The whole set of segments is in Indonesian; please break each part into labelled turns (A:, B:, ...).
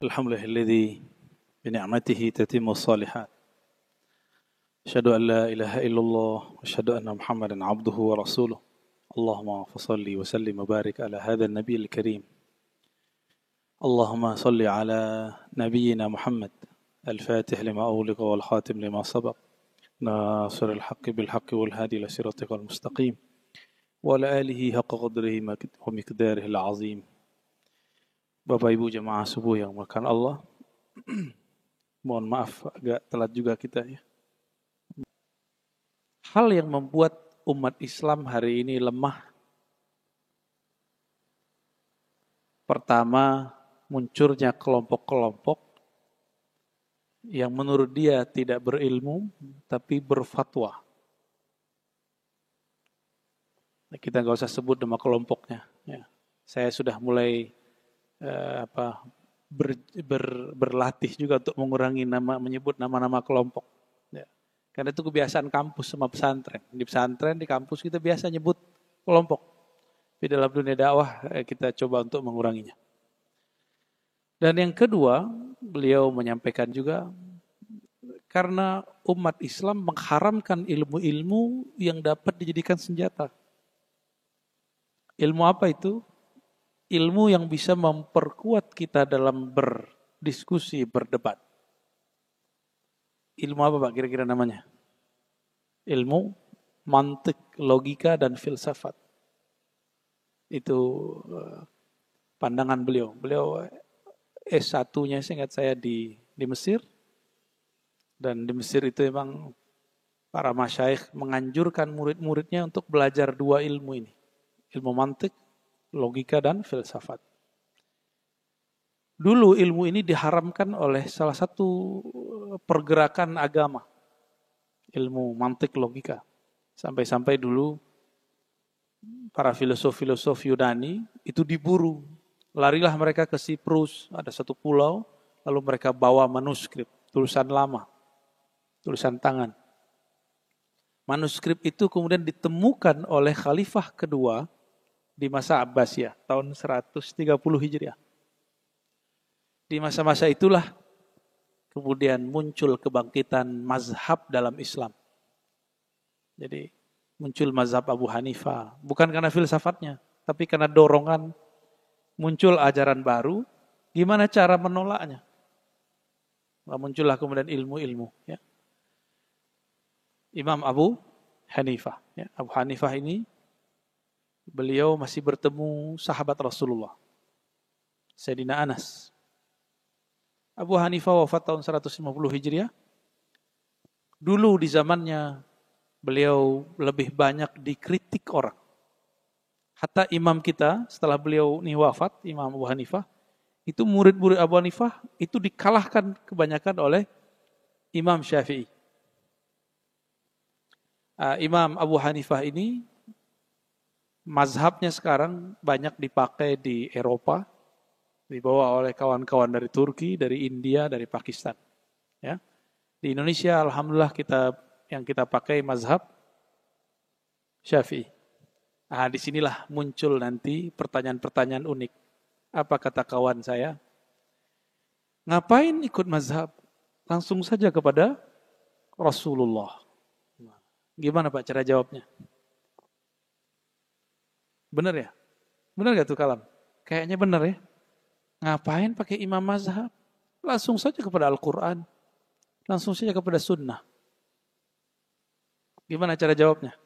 A: Alhamdulillahilladzi bini'matihi tatimmu shalihat. Asyhadu an la ilaha illallah wa asyhadu anna Muhammadan abduhu wa rasuluh. Allahumma fashalli wa sallim wa barik ala hadzal nabiyil karim. Allahumma shalli ala nabiyyina Muhammad al-fatih lima ughliqa wal khatim lima sabaq. Nasiril haqqi bil haqqi wal hadi ila siratikal mustaqim. Wa ala alihi haqqa qadrihi wa miqdarihi al-azim. Bapak Ibu jemaah subuh yang dimuliakan Allah, mohon maaf agak telat juga kita ya. Hal yang membuat umat Islam hari ini lemah, pertama munculnya kelompok-kelompok yang menurut dia tidak berilmu tapi berfatwa. Nah, kita nggak usah sebut nama kelompoknya. Ya. Saya sudah mulai berlatih juga untuk mengurangi menyebut nama-nama kelompok. Ya. Karena itu kebiasaan kampus sama pesantren. Di pesantren, di kampus kita biasa nyebut kelompok. Di dalam dunia dakwah kita coba untuk menguranginya. Dan yang kedua, beliau menyampaikan juga karena umat Islam mengharamkan ilmu-ilmu yang dapat dijadikan senjata. Ilmu apa itu? Ilmu yang bisa memperkuat kita dalam berdiskusi, berdebat. Ilmu apa Pak kira-kira namanya? Ilmu mantik, logika, dan filsafat. Itu pandangan beliau. Beliau S1-nya seingat saya di Mesir. Dan di Mesir itu memang para masyayikh menganjurkan murid-muridnya untuk belajar dua ilmu ini. Ilmu mantik, logika dan filsafat. Dulu ilmu ini diharamkan oleh salah satu pergerakan agama. Ilmu mantik logika. Sampai-sampai dulu para filosof-filosof Yunani itu diburu. Larilah mereka ke Siprus, ada satu pulau, lalu mereka bawa manuskrip, tulisan lama, tulisan tangan. Manuskrip itu kemudian ditemukan oleh khalifah kedua di masa Abbasiyah, tahun 130 Hijriah. Di masa-masa itulah kemudian muncul kebangkitan mazhab dalam Islam. Jadi muncul mazhab Abu Hanifah, bukan karena filsafatnya, tapi karena dorongan muncul ajaran baru, gimana cara menolaknya. Muncullah kemudian ilmu-ilmu. Ya. Imam Abu Hanifah. Ya. Abu Hanifah ini beliau masih bertemu sahabat Rasulullah, Sayyidina Anas. Abu Hanifah wafat tahun 150 Hijriah. Dulu di zamannya beliau lebih banyak dikritik orang. Hatta imam kita setelah beliau ini wafat, Imam Abu Hanifah, itu murid-murid Abu Hanifah itu dikalahkan kebanyakan oleh Imam Syafi'i. Imam Abu Hanifah ini mazhabnya sekarang banyak dipakai di Eropa, dibawa oleh kawan-kawan dari Turki, dari India, dari Pakistan. Ya. Di Indonesia, alhamdulillah yang kita pakai mazhab Syafi'i. Nah, disinilah muncul nanti pertanyaan-pertanyaan unik. Apa kata kawan saya? Ngapain ikut mazhab? Langsung saja kepada Rasulullah. Gimana Pak cara jawabnya? Benar ya? Benar gak tuh kalam? Kayaknya benar ya. Ngapain pakai imam mazhab? Langsung saja kepada Al-Quran. Langsung saja kepada sunnah. Gimana cara jawabnya?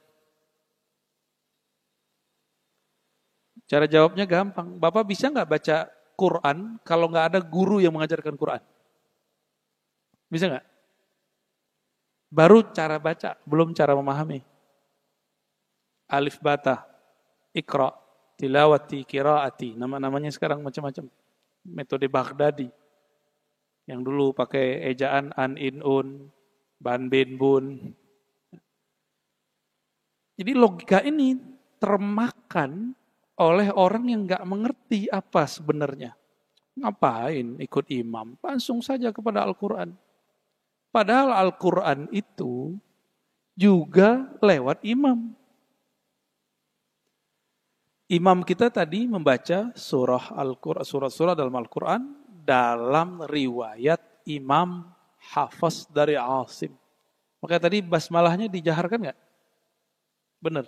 A: Cara jawabnya gampang. Bapak bisa gak baca Quran kalau gak ada guru yang mengajarkan Quran? Bisa gak? Baru cara baca, belum cara memahami. Alif bata. Iqra, tilawati, qiraati, nama-namanya sekarang macam-macam. Metode Baghdadi. Yang dulu pakai ejaan an, in, un, ban, bin, bun. Jadi logika ini termakan oleh orang yang enggak mengerti apa sebenarnya. Ngapain ikut imam? Langsung saja kepada Al-Quran. Padahal Al-Quran itu juga lewat imam. Imam kita tadi membaca surah Al-Qur'an, surah-surah dalam Al-Quran dalam riwayat Imam Hafs dari Asim. Makanya tadi basmalahnya dijaharkan nggak? Benar.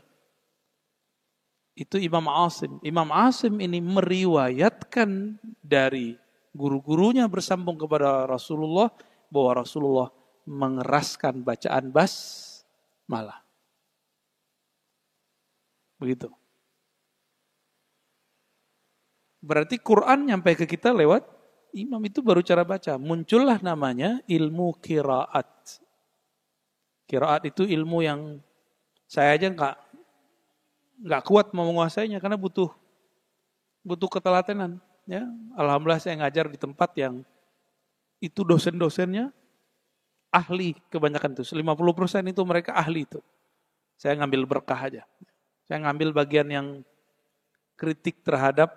A: Itu Imam Asim. Imam Asim ini meriwayatkan dari guru-gurunya bersambung kepada Rasulullah bahwa Rasulullah mengeraskan bacaan basmalah. Begitu. Berarti Quran nyampe ke kita lewat imam, itu baru cara baca. Muncullah namanya ilmu qiraat. Qiraat itu ilmu yang saya aja nggak kuat mau menguasainya karena butuh ketelatenan. Ya, alhamdulillah saya ngajar di tempat yang itu dosen-dosennya ahli kebanyakan tuh. 50% itu mereka ahli itu. Saya ngambil berkah aja. Saya ngambil bagian yang kritik terhadap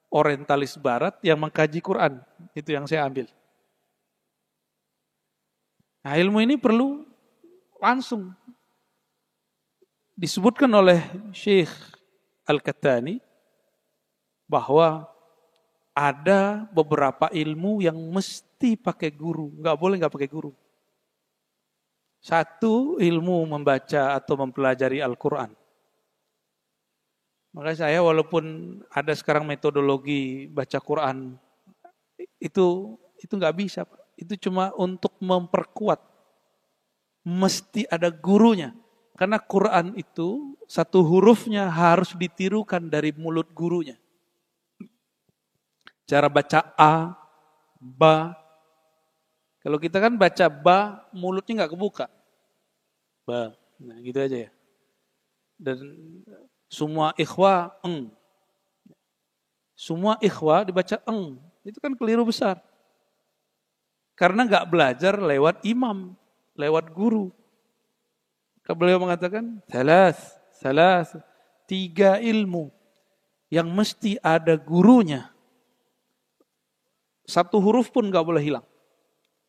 A: orientalis barat yang mengkaji Quran. Itu yang saya ambil. Nah, ilmu ini perlu langsung. Disebutkan oleh Syekh Al-Kattani bahwa ada beberapa ilmu yang mesti pakai guru. Nggak boleh nggak pakai guru. Satu, ilmu membaca atau mempelajari Al-Quran. Makanya saya walaupun ada sekarang metodologi baca Quran, itu nggak bisa, Pak. Itu cuma untuk memperkuat. Mesti ada gurunya. Karena Quran itu satu hurufnya harus ditirukan dari mulut gurunya. Cara baca A, Ba. Kalau kita kan baca Ba, mulutnya nggak kebuka. Ba, nah gitu aja ya. Dan semua ikhwa, eng. Semua ikhwa dibaca eng. Itu kan keliru besar. Karena nggak belajar lewat imam, lewat guru. Beliau mengatakan, salas, 3 ilmu yang mesti ada gurunya. Satu huruf pun nggak boleh hilang.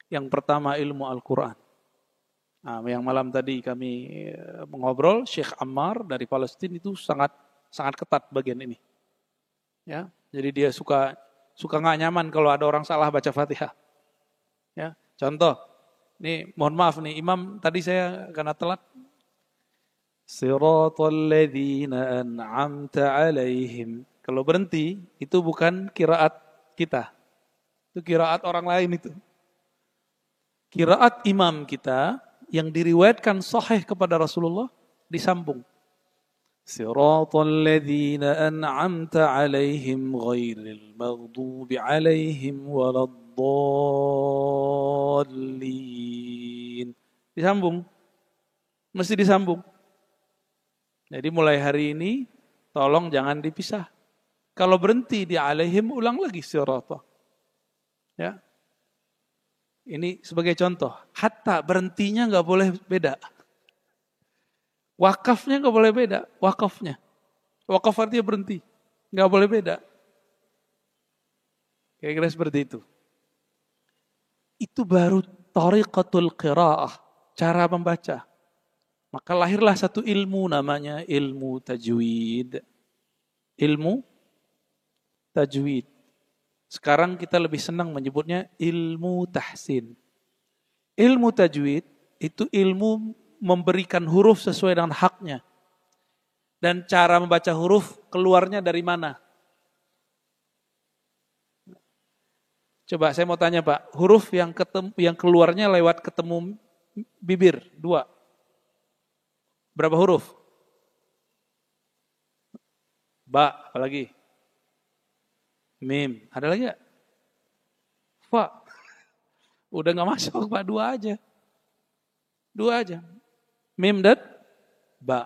A: Yang pertama ilmu Al-Quran. Nah, yang malam tadi kami mengobrol, Syekh Ammar dari Palestina itu sangat ketat bagian ini. Ya, jadi dia suka nggak nyaman kalau ada orang salah baca Fatihah. Ya, contoh, nih mohon maaf nih, Imam tadi saya karena telat. Siratal ladzina an'amta 'alaihim. Kalau berhenti itu bukan qiraat kita. Itu qiraat orang lain itu. Qiraat imam kita yang diriwayatkan sahih kepada Rasulullah disambung. Siratal ladzina an'amta 'alaihim ghairil maghdubi 'alaihim waladdallin. Disambung. Mesti disambung. Jadi mulai hari ini tolong jangan dipisah. Kalau berhenti di 'alaihim ulang lagi siratal. Ya. Ini sebagai contoh, hatta berhentinya nggak boleh beda. Wakafnya nggak boleh beda, wakafnya. Wakaf artinya berhenti, nggak boleh beda. Kira-kira seperti itu. Itu baru tariqatul qiraah, cara membaca. Maka lahirlah satu ilmu namanya ilmu tajwid. Ilmu tajwid. Sekarang kita lebih senang menyebutnya ilmu tahsin. Ilmu tajwid itu ilmu memberikan huruf sesuai dengan haknya. Dan cara membaca huruf keluarnya dari mana? Coba saya mau tanya Pak, huruf yang keluarnya lewat ketemu bibir, 2. Berapa huruf? Ba, apalagi? Mim, ada lagi gak? Fa. Udah gak masuk Pak, 2 aja. 2 aja. Mim dan ba.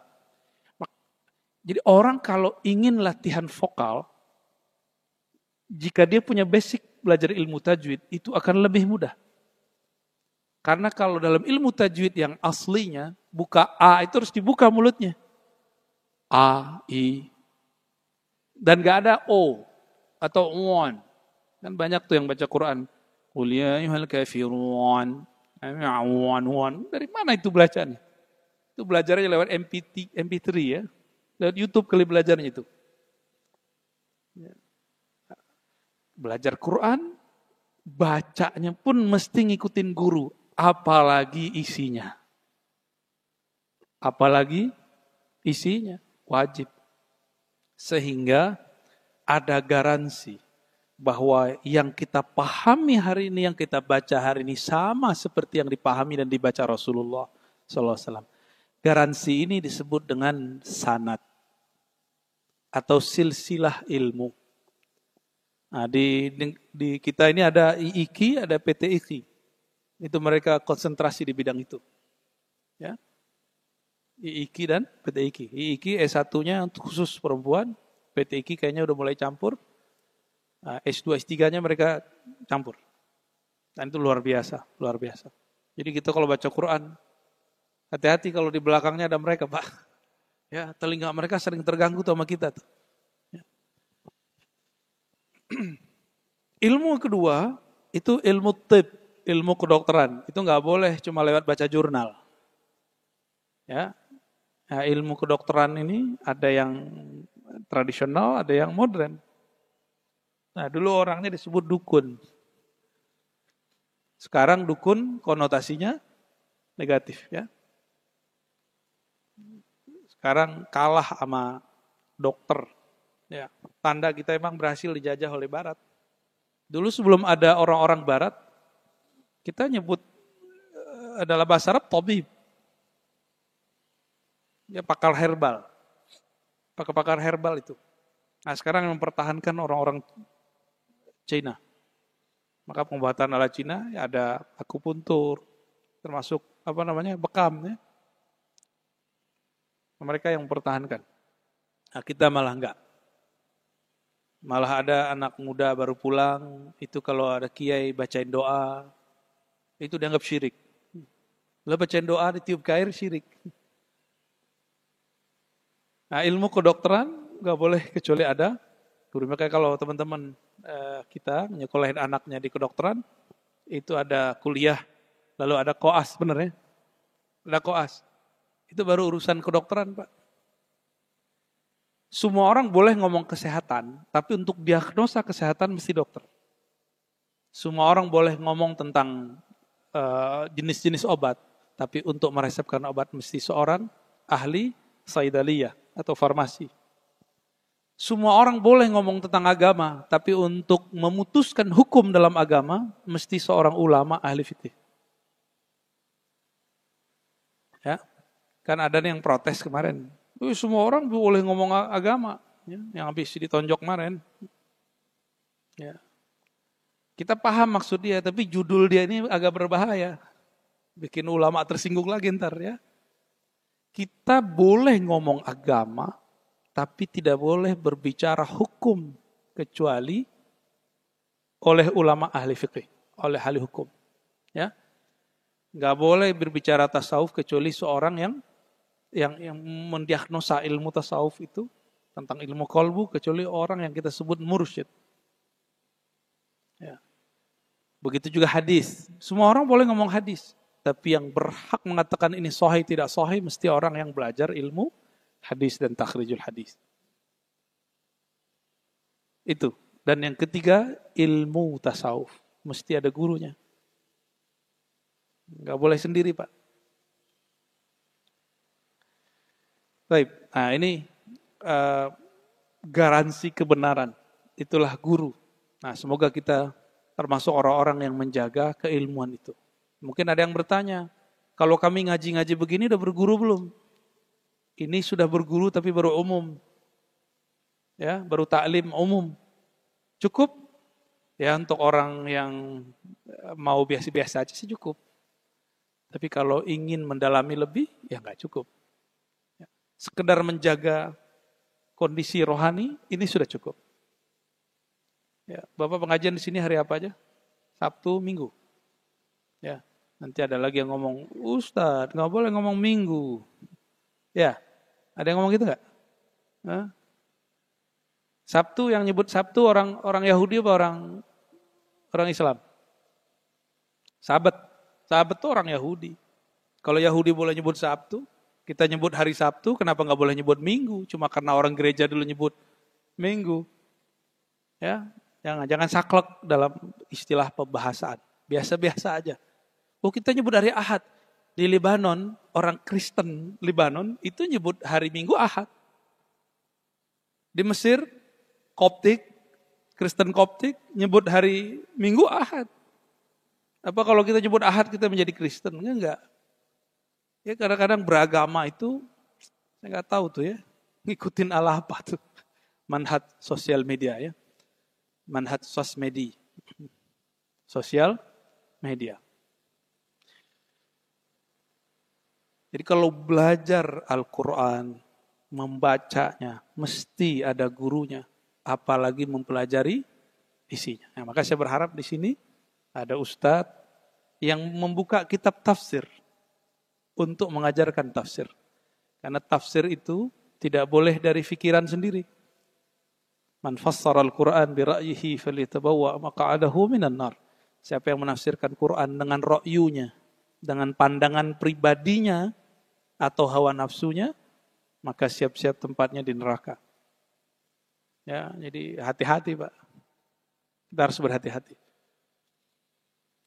A: Jadi orang kalau ingin latihan vokal, jika dia punya basic belajar ilmu tajwid, itu akan lebih mudah. Karena kalau dalam ilmu tajwid yang aslinya, buka A itu harus dibuka mulutnya. A, I. Dan gak ada O. Atau uwan. Kan banyak tuh yang baca Quran. Qul ya ayyuhal kafirun. Dari mana itu belajarnya? Itu belajarnya lewat MP3 ya. Lewat YouTube kali belajarnya itu. Belajar Quran bacanya pun mesti ngikutin guru, apalagi isinya. Apalagi isinya, wajib. Sehingga ada garansi bahwa yang kita pahami hari ini, yang kita baca hari ini sama seperti yang dipahami dan dibaca Rasulullah SAW. Garansi ini disebut dengan sanad atau silsilah ilmu. Nah, di kita ini ada IIQ, ada PTIQ. Itu mereka konsentrasi di bidang itu. Ya. IIQ dan PTIQ. IIQ S1-nya khusus perempuan, PTIQ kayaknya udah mulai campur. S2, S3-nya mereka campur. Dan itu luar biasa, luar biasa. Jadi kita kalau baca Quran, hati-hati kalau di belakangnya ada mereka, Pak. Ya, telinga mereka sering terganggu sama kita tuh. Ya. Ilmu kedua itu ilmu tib, ilmu kedokteran. Itu nggak boleh cuma lewat baca jurnal. Ya, nah, ilmu kedokteran ini ada yang tradisional, ada yang modern. Nah, dulu orangnya disebut dukun. Sekarang dukun konotasinya negatif, ya. Sekarang kalah sama dokter. Ya, tanda kita emang berhasil dijajah oleh Barat. Dulu sebelum ada orang-orang Barat, kita nyebut adalah bahasa Arab tabib. Ya, pakar herbal. Pakar herbal itu. Nah, sekarang yang mempertahankan orang-orang Cina. Maka pengobatan ala Cina ya ada akupuntur, termasuk bekam, ya. Mereka yang mempertahankan. Nah, kita malah enggak. Malah ada anak muda baru pulang, itu kalau ada kiai bacain doa, itu dianggap syirik. Lo bacain doa ditiup ke air, syirik. Nah, ilmu kedokteran enggak boleh kecuali ada guru. Makanya kalau teman-teman kita nyekolahin anaknya di kedokteran, itu ada kuliah, lalu ada koas, bener ya? Ada koas. Itu baru urusan kedokteran, Pak. Semua orang boleh ngomong kesehatan, tapi untuk diagnosa kesehatan mesti dokter. Semua orang boleh ngomong tentang jenis-jenis obat, tapi untuk meresepkan obat mesti seorang ahli saidaliyah atau farmasi. Semua orang boleh ngomong tentang agama, tapi untuk memutuskan hukum dalam agama, mesti seorang ulama ahli fikih. Ya, kan ada yang protes kemarin. Semua orang boleh ngomong agama, ya, yang habis ditonjok kemarin. Ya. Kita paham maksud dia, tapi judul dia ini agak berbahaya. Bikin ulama tersinggung lagi ntar, ya. Kita boleh ngomong agama, tapi tidak boleh berbicara hukum kecuali oleh ulama ahli fikih, oleh ahli hukum. Ya, nggak boleh berbicara tasawuf kecuali seorang yang mendiagnosa ilmu tasawuf itu tentang ilmu qalbu, kecuali orang yang kita sebut mursyid. Ya. Begitu juga hadis. Semua orang boleh ngomong hadis, tapi yang berhak mengatakan ini sahih tidak sahih mesti orang yang belajar ilmu hadis dan takhrijul hadis. Itu. Dan yang ketiga, ilmu tasawuf. Mesti ada gurunya. Enggak boleh sendiri, Pak. Baik. Nah, ini garansi kebenaran. Itulah guru. Nah, semoga kita termasuk orang-orang yang menjaga keilmuan itu. Mungkin ada yang bertanya, kalau kami ngaji-ngaji begini udah berguru belum? Ini sudah berguru tapi baru umum. Ya, baru taklim umum. Cukup? Ya, untuk orang yang mau biasa-biasa aja sih cukup. Tapi kalau ingin mendalami lebih, ya nggak cukup. Ya. Sekedar menjaga kondisi rohani, ini sudah cukup. Ya, Bapak pengajian di sini hari apa aja? Sabtu, Minggu. Ya, nanti ada lagi yang ngomong, Ustadz, nggak boleh ngomong Minggu. Ya, ada yang ngomong gitu nggak? Hah? Sabtu yang nyebut Sabtu orang Yahudi apa orang Islam? Sabat itu orang Yahudi. Kalau Yahudi boleh nyebut Sabtu, kita nyebut hari Sabtu, kenapa nggak boleh nyebut Minggu? Cuma karena orang gereja dulu nyebut Minggu. Ya, Jangan saklek dalam istilah pembahasan. Biasa-biasa aja. Oh, kita nyebut hari Ahad. Di Lebanon, orang Kristen Lebanon itu nyebut hari Minggu Ahad. Di Mesir, Kristen Koptik nyebut hari Minggu Ahad. Apa kalau kita nyebut Ahad kita menjadi Kristen? Enggak. Ya kadang-kadang beragama itu, saya nggak tahu tuh ya, ngikutin ala apa tuh. Manhaj sosial media ya. Manhaj sosmedi. Sosial media. Jadi kalau belajar Al-Quran, membacanya, mesti ada gurunya. Apalagi mempelajari isinya. Nah, maka saya berharap di sini ada ustadz yang membuka kitab tafsir untuk mengajarkan tafsir. Karena tafsir itu tidak boleh dari fikiran sendiri. Man fassara al-Quran bi ra'yihi falyatabawwa maq'adahu minan nar. Siapa yang menafsirkan Quran dengan ra'yunya, dengan pandangan pribadinya atau hawa nafsunya, maka siap-siap tempatnya di neraka. Ya, jadi hati-hati, Pak. Kita harus berhati-hati.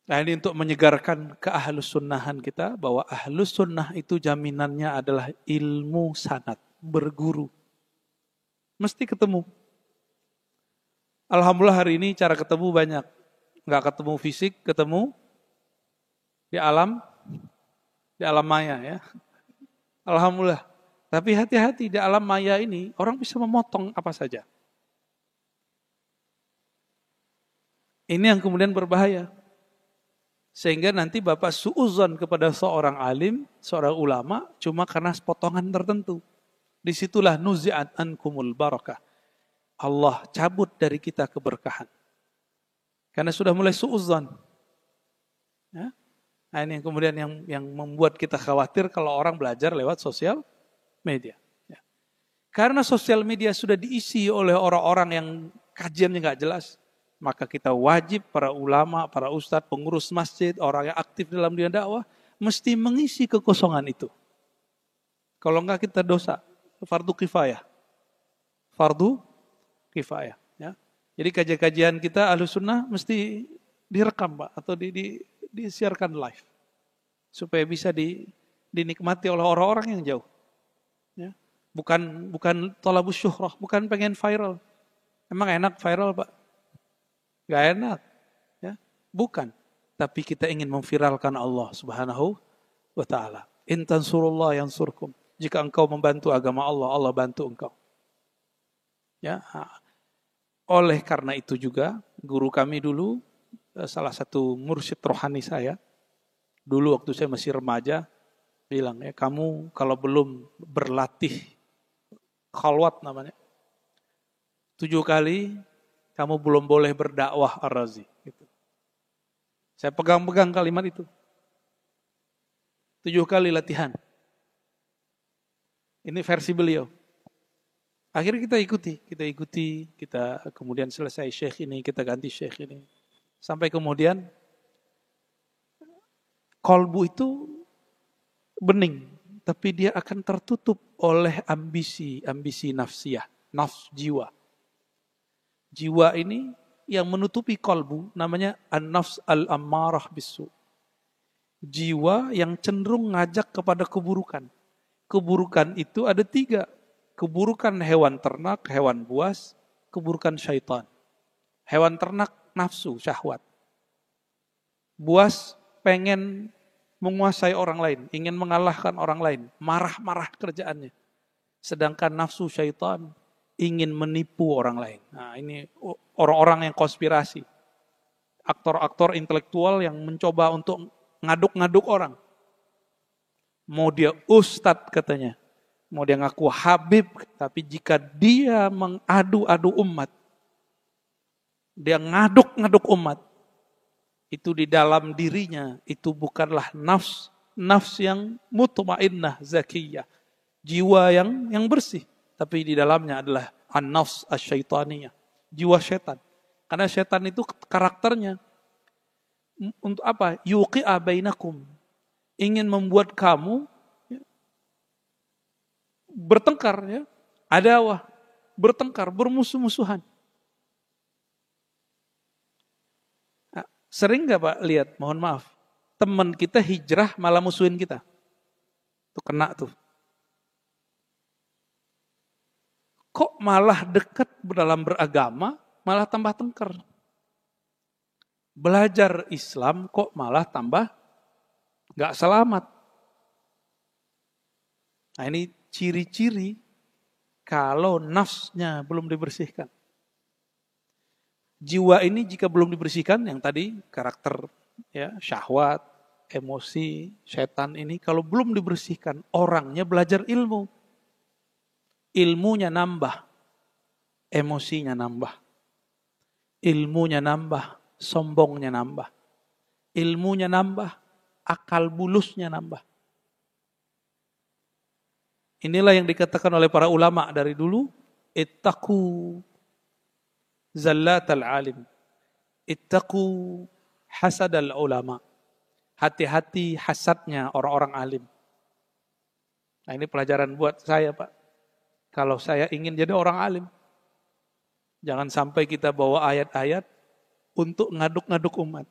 A: Nah, ini untuk menyegarkan keahlus sunnahan kita, bahwa ahlus sunnah itu jaminannya adalah ilmu sanad, berguru. Mesti ketemu. Alhamdulillah hari ini cara ketemu banyak. Nggak ketemu fisik, ketemu di alam maya ya. Alhamdulillah. Tapi hati-hati, di alam maya ini orang bisa memotong apa saja. Ini yang kemudian berbahaya. Sehingga nanti Bapak suuzon kepada seorang alim, seorang ulama, cuma karena potongan tertentu. Disitulah nuzi'at ankumul barakah. Allah cabut dari kita keberkahan. Karena sudah mulai suuzon. Ya? Nah, ini yang kemudian yang membuat kita khawatir kalau orang belajar lewat sosial media. Ya. Karena sosial media sudah diisi oleh orang-orang yang kajiannya nggak jelas, maka kita wajib, para ulama, para ustadz, pengurus masjid, orang yang aktif dalam dunia dakwah, mesti mengisi kekosongan itu. Kalau enggak kita dosa. Fardu kifayah. Fardu kifayah. Ya. Jadi kajian-kajian kita Ahlus Sunnah mesti direkam, Pak, atau disiarkan live. Supaya bisa dinikmati oleh orang-orang yang jauh. Ya. Bukan thalabus syuhrah, bukan pengen viral. Emang enak viral, Pak? Gak enak, ya, bukan. Tapi kita ingin memviralkan Allah Subhanahu wa Ta'ala. In tansurullah yansurkum. Jika engkau membantu agama Allah, Allah bantu engkau. Ya, oleh karena itu juga guru kami dulu, salah satu mursyid rohani saya, dulu waktu saya masih remaja, bilang ya, kamu kalau belum berlatih khalwat namanya, 7 kali kamu belum boleh berdakwah Ar-Razi. Gitu. Saya pegang-pegang kalimat itu. 7 kali latihan. Ini versi beliau. Akhirnya kita ikuti, kita kemudian selesai syekh ini, kita ganti syekh ini. Sampai kemudian kolbu itu bening, tapi dia akan tertutup oleh ambisi nafsiyah, nafs jiwa. Jiwa ini yang menutupi kolbu namanya an-nafs al-ammarah bisu. Jiwa yang cenderung ngajak kepada keburukan. Keburukan itu ada 3. Keburukan hewan ternak, hewan buas, keburukan syaitan. Hewan ternak nafsu, syahwat. Buas pengen menguasai orang lain, ingin mengalahkan orang lain, marah-marah kerjaannya. Sedangkan nafsu syaitan ingin menipu orang lain. Nah, ini orang-orang yang konspirasi. Aktor-aktor intelektual yang mencoba untuk ngaduk-ngaduk orang. Mau dia ustadz katanya. Mau dia ngaku habib. Tapi jika dia mengadu-adu umat. Dia ngaduk-ngaduk umat. Itu di dalam dirinya. Itu bukanlah nafs. Nafs yang mutmainnah, zakiyah. Jiwa yang bersih. Tapi di dalamnya adalah an-nafs asy-syaitaniyah. Jiwa setan. Karena setan itu karakternya untuk apa? Yuqi'a bainakum. Ingin membuat kamu ya, bertengkar ya. Adawah, bertengkar, bermusuh-musuhan. Sering nggak Pak lihat, mohon maaf, teman kita hijrah malah musuhin kita. Tuh kena tuh. Kok malah dekat dalam beragama, malah tambah tengkar. Belajar Islam kok malah tambah nggak selamat. Nah ini ciri-ciri kalau nafsnya belum dibersihkan. Jiwa ini jika belum dibersihkan, yang tadi karakter, ya, syahwat, emosi, setan ini, kalau belum dibersihkan, orangnya belajar ilmu. Ilmunya nambah, emosinya nambah. Ilmunya nambah, sombongnya nambah. Ilmunya nambah, akal bulusnya nambah. Inilah yang dikatakan oleh para ulama dari dulu, ittaqu zallatal alim, ittaqu hasadal ulama. Hati-hati hasadnya orang-orang alim. Nah ini pelajaran buat saya Pak. Kalau saya ingin jadi orang alim, jangan sampai kita bawa ayat-ayat untuk ngaduk-ngaduk umat.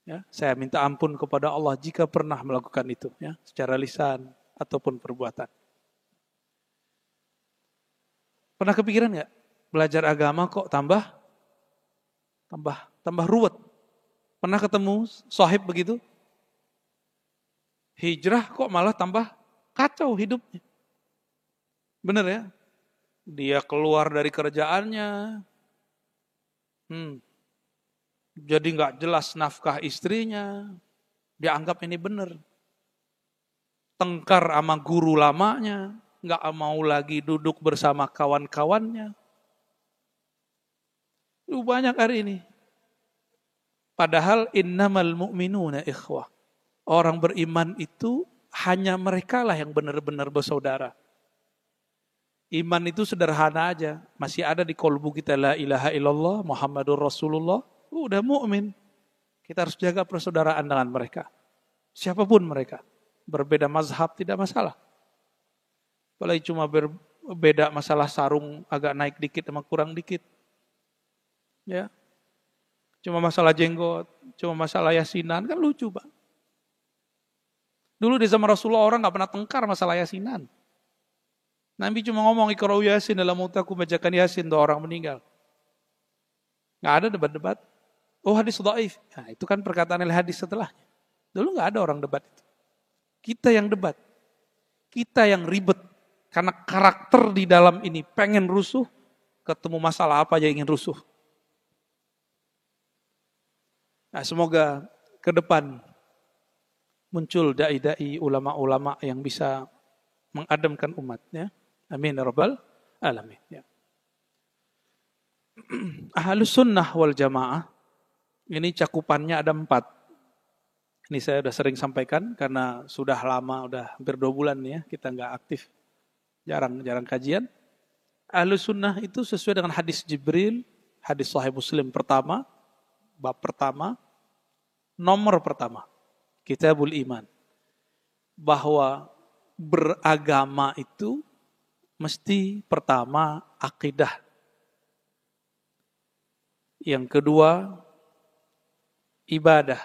A: Ya, saya minta ampun kepada Allah jika pernah melakukan itu, ya, secara lisan ataupun perbuatan. Pernah kepikiran nggak belajar agama kok tambah ruwet? Pernah ketemu sahib begitu? Hijrah kok malah tambah kacau hidupnya. Bener ya? Dia keluar dari kerjaannya, jadi nggak jelas nafkah istrinya, dia anggap ini bener. Tengkar sama guru lamanya, nggak mau lagi duduk bersama kawan-kawannya. Itu banyak hari ini. Padahal innamal mu'minuna ikhwah. Orang beriman itu hanya mereka lah yang benar-benar bersaudara. Iman itu sederhana aja. Masih ada di kolbu kita la ilaha illallah Muhammadur Rasulullah. Udah mu'min. Kita harus jaga persaudaraan dengan mereka. Siapapun mereka. Berbeda mazhab tidak masalah. Apalagi cuma berbeda masalah sarung agak naik dikit sama kurang dikit. Ya. Cuma masalah jenggot, cuma masalah yasinan, kan lucu Pak. Dulu di zaman Rasulullah orang gak pernah tengkar masalah yasinan. Nabi cuma ngomong iqra'u yasin dalam mautaku, bacakan yasin doa orang meninggal. Gak ada debat-debat. Oh hadis dhaif. Nah, itu kan perkataan hadis setelahnya. Dulu gak ada orang debat itu. Kita yang debat. Kita yang ribet. Karena karakter di dalam ini pengen rusuh, ketemu masalah apa aja ingin rusuh. Nah, semoga ke depan muncul dai-dai ulama-ulama yang bisa mengademkan umatnya. Amin ya rabbal alamin. Ya. Ahlus sunnah wal jamaah ini cakupannya ada 4. Ini saya sudah sering sampaikan karena sudah lama, udah hampir 2 bulan ya kita nggak aktif, jarang kajian. Ahlus sunnah itu sesuai dengan hadis Jibril, hadis Sahih Muslim pertama, bab pertama, nomor pertama, Kitabul Iman, bahwa beragama itu mesti pertama akidah, yang kedua ibadah,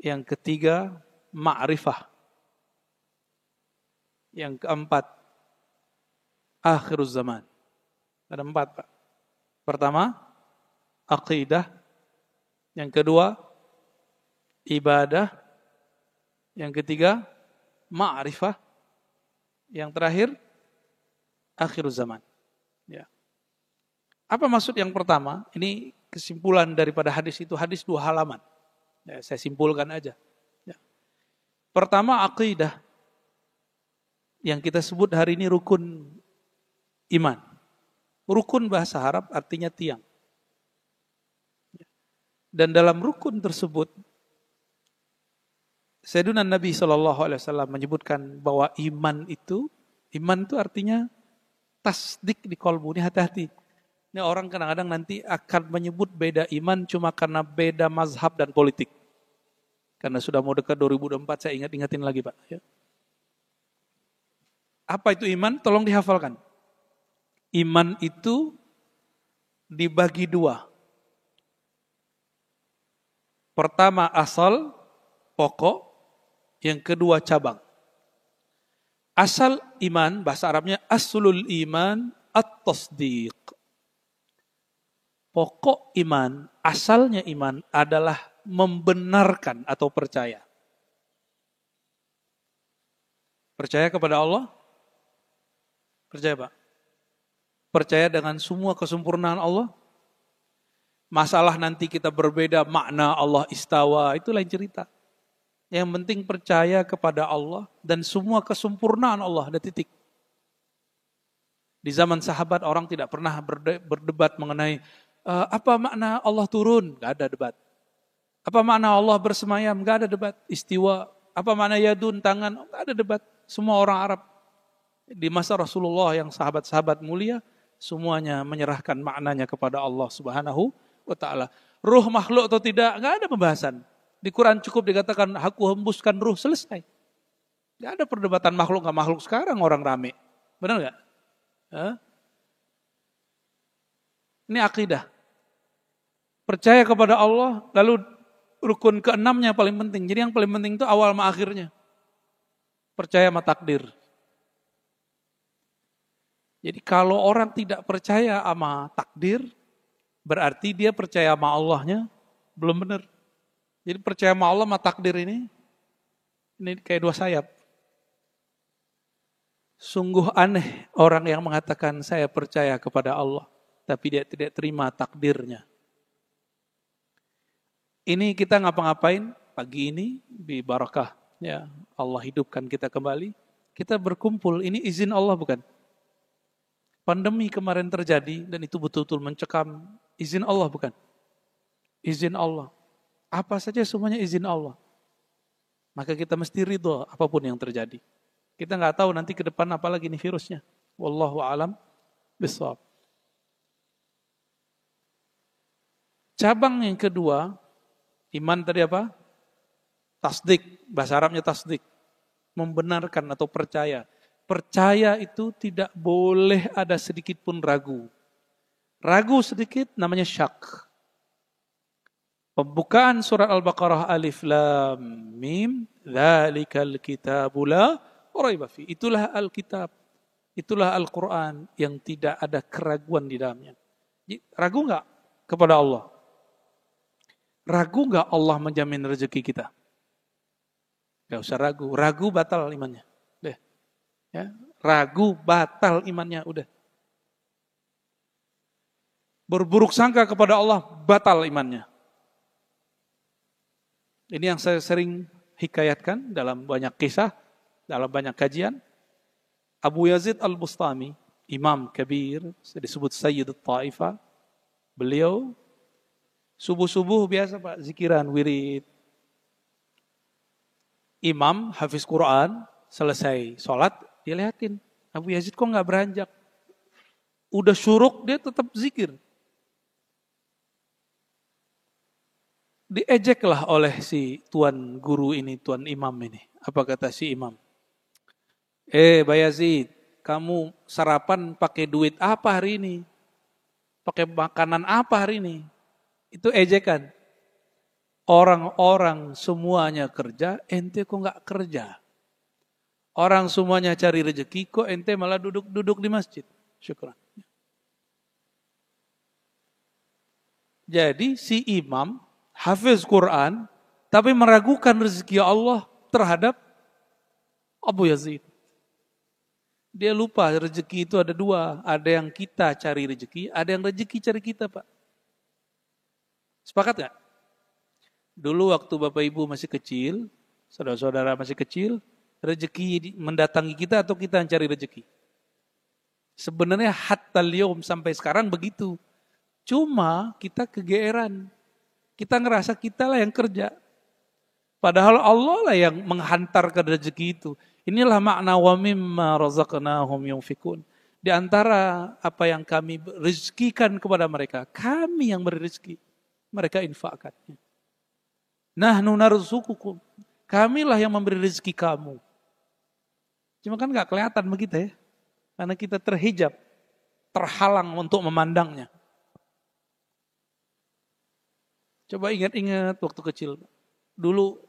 A: yang ketiga ma'rifah, yang keempat akhiruz zaman. Ada 4 Pak. Pertama akidah, yang kedua ibadah, yang ketiga ma'rifah, yang terakhir akhiruz zaman. Ya. Apa maksud yang pertama? Ini kesimpulan daripada hadis itu, hadis 2 halaman. Ya, saya simpulkan aja. Ya. Pertama akidah, yang kita sebut hari ini rukun iman. Rukun bahasa Arab artinya tiang. Dan dalam rukun tersebut, Sayyidina Nabi SAW menyebutkan bahwa iman itu artinya tasdik di kolbu. Ini hati-hati. Ini orang kadang-kadang nanti akan menyebut beda iman cuma karena beda mazhab dan politik. Karena sudah mau dekat 2024, saya ingat-ingatin lagi Pak. Ya. Apa itu iman? Tolong dihafalkan. Iman itu dibagi 2. Pertama asal, pokok. Yang kedua cabang. Asal iman, bahasa Arabnya aslul iman at-tasdiq. Pokok iman, asalnya iman adalah membenarkan atau percaya. Percaya kepada Allah? Percaya Pak? Percaya dengan semua kesempurnaan Allah? Masalah nanti kita berbeda makna Allah istawa, itu lain cerita. Yang penting percaya kepada Allah dan semua kesempurnaan Allah, ada titik. Di zaman sahabat orang tidak pernah berdebat mengenai apa makna Allah turun, gak ada debat. Apa makna Allah bersemayam, gak ada debat. Istiwa, apa makna yadun, tangan, gak ada debat. Semua orang Arab di masa Rasulullah yang sahabat-sahabat mulia, semuanya menyerahkan maknanya kepada Allah Subhanahu wa ta'ala. Ruh makhluk atau tidak, gak ada pembahasan. Di Quran cukup dikatakan, aku hembuskan ruh, selesai. Gak ada perdebatan makhluk gak makhluk. Sekarang orang rame. Benar gak? Ini akidah. Percaya kepada Allah, lalu rukun keenamnya paling penting. Jadi yang paling penting itu awal sama akhirnya. Percaya sama takdir. Jadi kalau orang tidak percaya sama takdir, berarti dia percaya sama Allahnya belum benar. Jadi percaya sama Allah sama takdir ini kayak dua sayap. Sungguh aneh orang yang mengatakan saya percaya kepada Allah, tapi dia tidak terima takdirnya. Ini kita ngapa-ngapain pagi ini di barakah ya Allah hidupkan kita kembali. Kita berkumpul, ini izin Allah bukan? Pandemi kemarin terjadi dan itu betul-betul mencekam, izin Allah bukan? Izin Allah. Apa saja semuanya izin Allah. Maka kita mesti ridho apapun yang terjadi. Kita nggak tahu nanti ke depan apa lagi nih virusnya. Wallahu a'lam bishawab. Cabang yang kedua, iman tadi apa? Tasdik, bahasa Arabnya tasdik. Membenarkan atau percaya. Percaya itu tidak boleh ada sedikit pun ragu. Ragu sedikit namanya syak. Pembukaan surat Al-Baqarah Alif Lam Mim, dzalikal kitabu la raiba fi. Itulah Alkitab. Itulah Al-Qur'an yang tidak ada keraguan di dalamnya. Ragu enggak kepada Allah? Ragu enggak Allah menjamin rezeki kita? Enggak usah ragu. Ragu batal imannya. Deh. Ya, ragu batal imannya udah. Berburuk sangka kepada Allah batal imannya. Ini yang saya sering hikayatkan dalam banyak kisah, dalam banyak kajian. Abu Yazid Al-Bustami, imam kabir, disebut Sayyid Al-Taifah. Beliau subuh-subuh biasa Pak, zikiran, wirid. Imam, hafiz Quran, selesai sholat, dia lihatin. Abu Yazid kok gak beranjak? Udah syuruk, dia tetap zikir. Diejeklah oleh si tuan guru ini, tuan imam ini. Apa kata si imam? Bayazid, kamu sarapan pakai duit apa hari ini? Pakai makanan apa hari ini? Itu ejekan. Orang-orang semuanya kerja, ente kok gak kerja? Orang semuanya cari rezeki, kok ente malah duduk-duduk di masjid? Syukran. Jadi si imam hafiz Quran, tapi meragukan rezeki Allah terhadap Abu Yazid. Dia lupa rezeki itu ada dua. Ada yang kita cari rezeki, ada yang rezeki cari kita Pak. Sepakat gak? Dulu waktu Bapak Ibu masih kecil, saudara-saudara masih kecil, rezeki mendatangi kita atau kita yang cari rezeki? Sebenarnya hatta liyum sampai sekarang begitu. Cuma kita kegeeran. Kita ngerasa kita lah yang kerja. Padahal Allah lah yang menghantarkan rezeki itu. Inilah makna wa mimma razaqnahum yunfikun. Di antara apa yang kami rezekikan kepada mereka, kami yang beri rezeki. Mereka infakkannya. Nahnu narzuqukum. Kamilah yang memberi rezeki kamu. Cuma kan gak kelihatan begitu ya. Karena kita terhijab, terhalang untuk memandangnya. Coba ingat-ingat waktu kecil. Dulu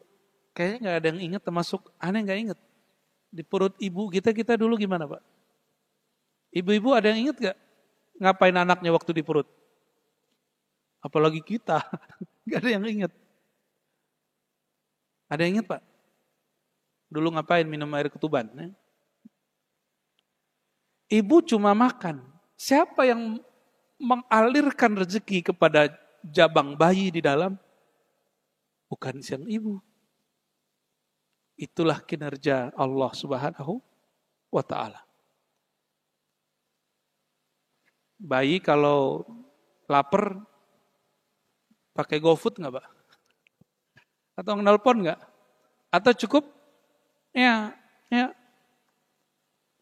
A: kayaknya nggak ada yang ingat, termasuk aneh nggak ingat. Di perut ibu kita dulu gimana Pak? Ibu-ibu ada yang ingat nggak? Ngapain anaknya waktu di perut? Apalagi kita, nggak ada yang ingat. Ada yang ingat Pak? Dulu ngapain minum air ketuban? Ya? Ibu cuma makan. Siapa yang mengalirkan rezeki kepada jabang bayi di dalam? Bukan sang ibu. Itulah kinerja Allah Subhanahu wa ta'ala. Bayi kalau lapar pakai GoFood nggak Pak? Atau nelpon nggak? Atau cukup? Ya.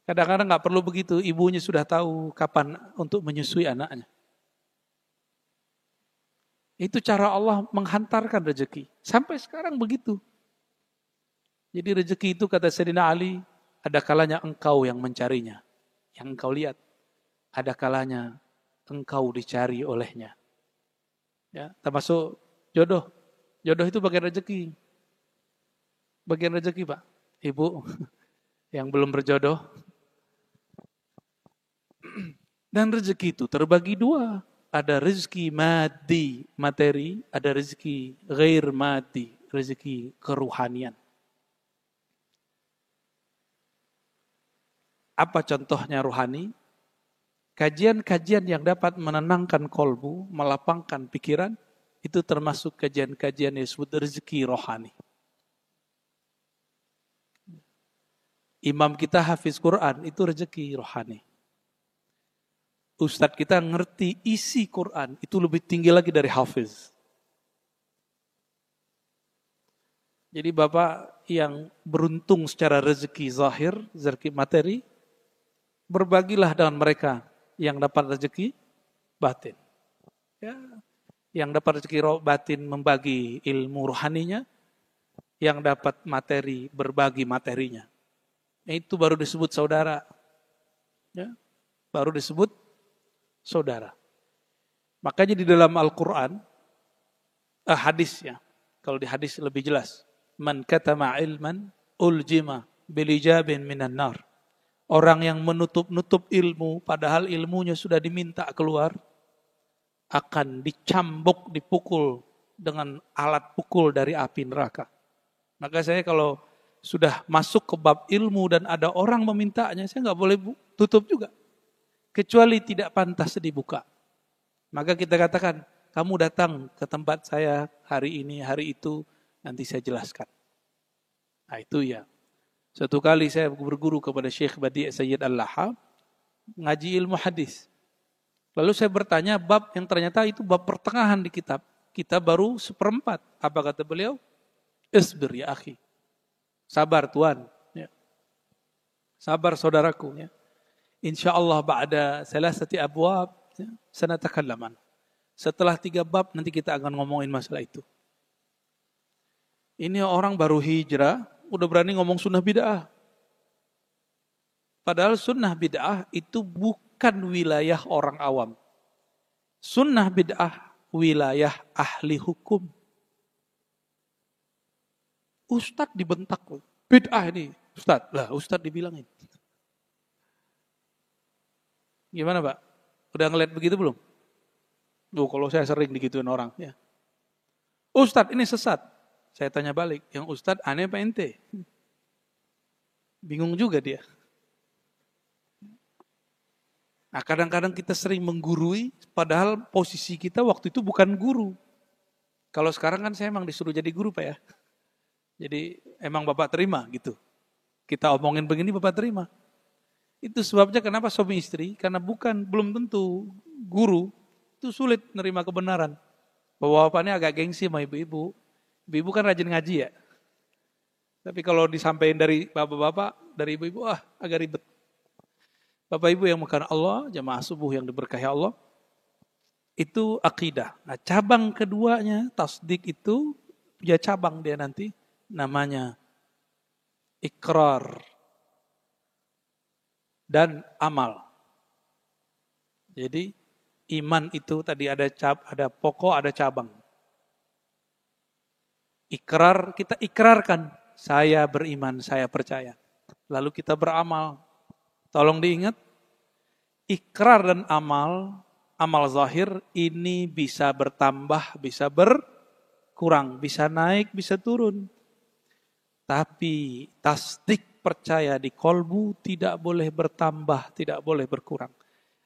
A: Kadang-kadang nggak perlu begitu, ibunya sudah tahu kapan untuk menyusui anaknya. Itu cara Allah menghantarkan rezeki. Sampai sekarang begitu. Jadi rezeki itu kata Sayyidina Ali, ada kalanya engkau yang mencarinya. Yang engkau lihat. Ada kalanya engkau dicari olehnya. Ya, termasuk jodoh. Jodoh itu bagian rezeki. Bagian rezeki Pak. Ibu yang belum berjodoh. Dan rezeki itu terbagi dua. Ada rezeki madi, materi. Ada rezeki ghair madi, rezeki keruhanian. Apa contohnya rohani? Kajian-kajian yang dapat menenangkan kolbu, melapangkan pikiran, itu termasuk kajian-kajian yang disebut rezeki rohani. Imam kita hafiz Quran, itu rezeki rohani. Ustadz kita ngerti isi Quran, itu lebih tinggi lagi dari hafiz. Jadi Bapak yang beruntung secara rezeki zahir, rezeki materi, berbagilah dengan mereka yang dapat rezeki batin. Ya, yang dapat rezeki batin membagi ilmu rohaninya, yang dapat materi berbagi materinya. Itu baru disebut saudara. Ya, baru disebut saudara. Makanya di dalam Al-Quran, hadis ya, kalau di hadis lebih jelas. Man katama ilman uljima bilijabin minan nar. Orang yang menutup-nutup ilmu, padahal ilmunya sudah diminta keluar, akan dicambuk, dipukul dengan alat pukul dari api neraka. Maka saya kalau sudah masuk ke bab ilmu dan ada orang memintanya, saya nggak boleh tutup juga. Kecuali tidak pantas dibuka. Maka kita katakan, kamu datang ke tempat saya hari ini, hari itu, nanti saya jelaskan. Nah itu ya. Suatu kali saya berguru kepada Syekh Badi' Sayyid Al-Lahab, ngaji ilmu hadis. Lalu saya bertanya bab yang ternyata itu bab pertengahan di kitab. Kita baru 1/4. Apa kata beliau? Isbir ya akhi. Sabar Tuan. Ya. Sabar saudaraku. Ya. InsyaAllah ba'da salasati abwab, ya, sanatakallaman. Setelah 3 bab nanti kita akan ngomongin masalah itu. Ini orang baru hijrah, udah berani ngomong sunnah bid'ah. Padahal sunnah bid'ah itu bukan wilayah orang awam. Sunnah bid'ah wilayah ahli hukum. Ustadz dibentak. Bid'ah ini. Ustadz. Lah Ustadz dibilangin. Gimana Pak? Udah ngeliat begitu belum? Duh, kalau saya sering digituin orang. Ya. Ustadz ini sesat. Saya tanya balik, yang Ustadz aneh apa ente? Bingung juga dia. Nah kadang-kadang kita sering menggurui, padahal posisi kita waktu itu bukan guru. Kalau sekarang kan saya emang disuruh jadi guru Pak ya. Jadi emang Bapak terima gitu. Kita omongin begini Bapak terima. Itu sebabnya kenapa suami istri, karena belum tentu guru, itu sulit menerima kebenaran. Bapak-bapaknya agak gengsi sama ibu-ibu. Ibu kan rajin ngaji ya. Tapi kalau disampaikan dari bapak-bapak, dari ibu-ibu, agak ribet. Bapak ibu yang makan Allah, jamaah subuh yang diberkahi Allah, itu akidah. Nah cabang keduanya, tasdik itu, punya cabang dia nanti, namanya ikrar dan amal. Jadi iman itu tadi ada pokok, ada cabang. Ikrar, kita ikrarkan, saya beriman, saya percaya. Lalu kita beramal. Tolong diingat, ikrar dan amal, amal zahir ini bisa bertambah, bisa berkurang, bisa naik, bisa turun. Tapi tasdik percaya di kolbu tidak boleh bertambah, tidak boleh berkurang.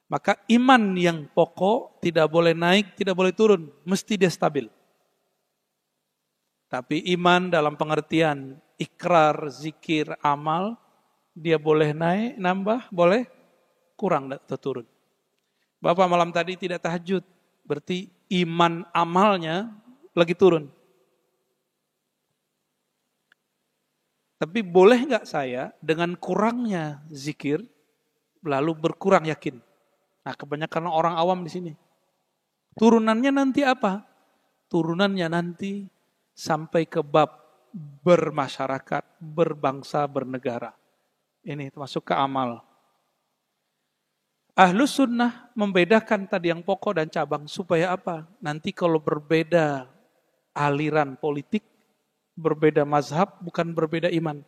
A: Maka iman yang pokok tidak boleh naik, tidak boleh turun, mesti dia stabil. Tapi iman dalam pengertian ikrar, zikir, amal, dia boleh naik, nambah, boleh kurang atau turun. Bapak malam tadi tidak tahajud, berarti iman amalnya lagi turun. Tapi boleh nggak saya dengan kurangnya zikir, lalu berkurang yakin? Nah, kebanyakan orang awam di sini. Turunannya nanti apa? Turunannya nanti sampai ke bab bermasyarakat, berbangsa, bernegara. Ini termasuk ke amal. Ahlus sunnah membedakan tadi yang pokok dan cabang. Supaya apa? Nanti kalau berbeda aliran politik, berbeda mazhab, bukan berbeda iman.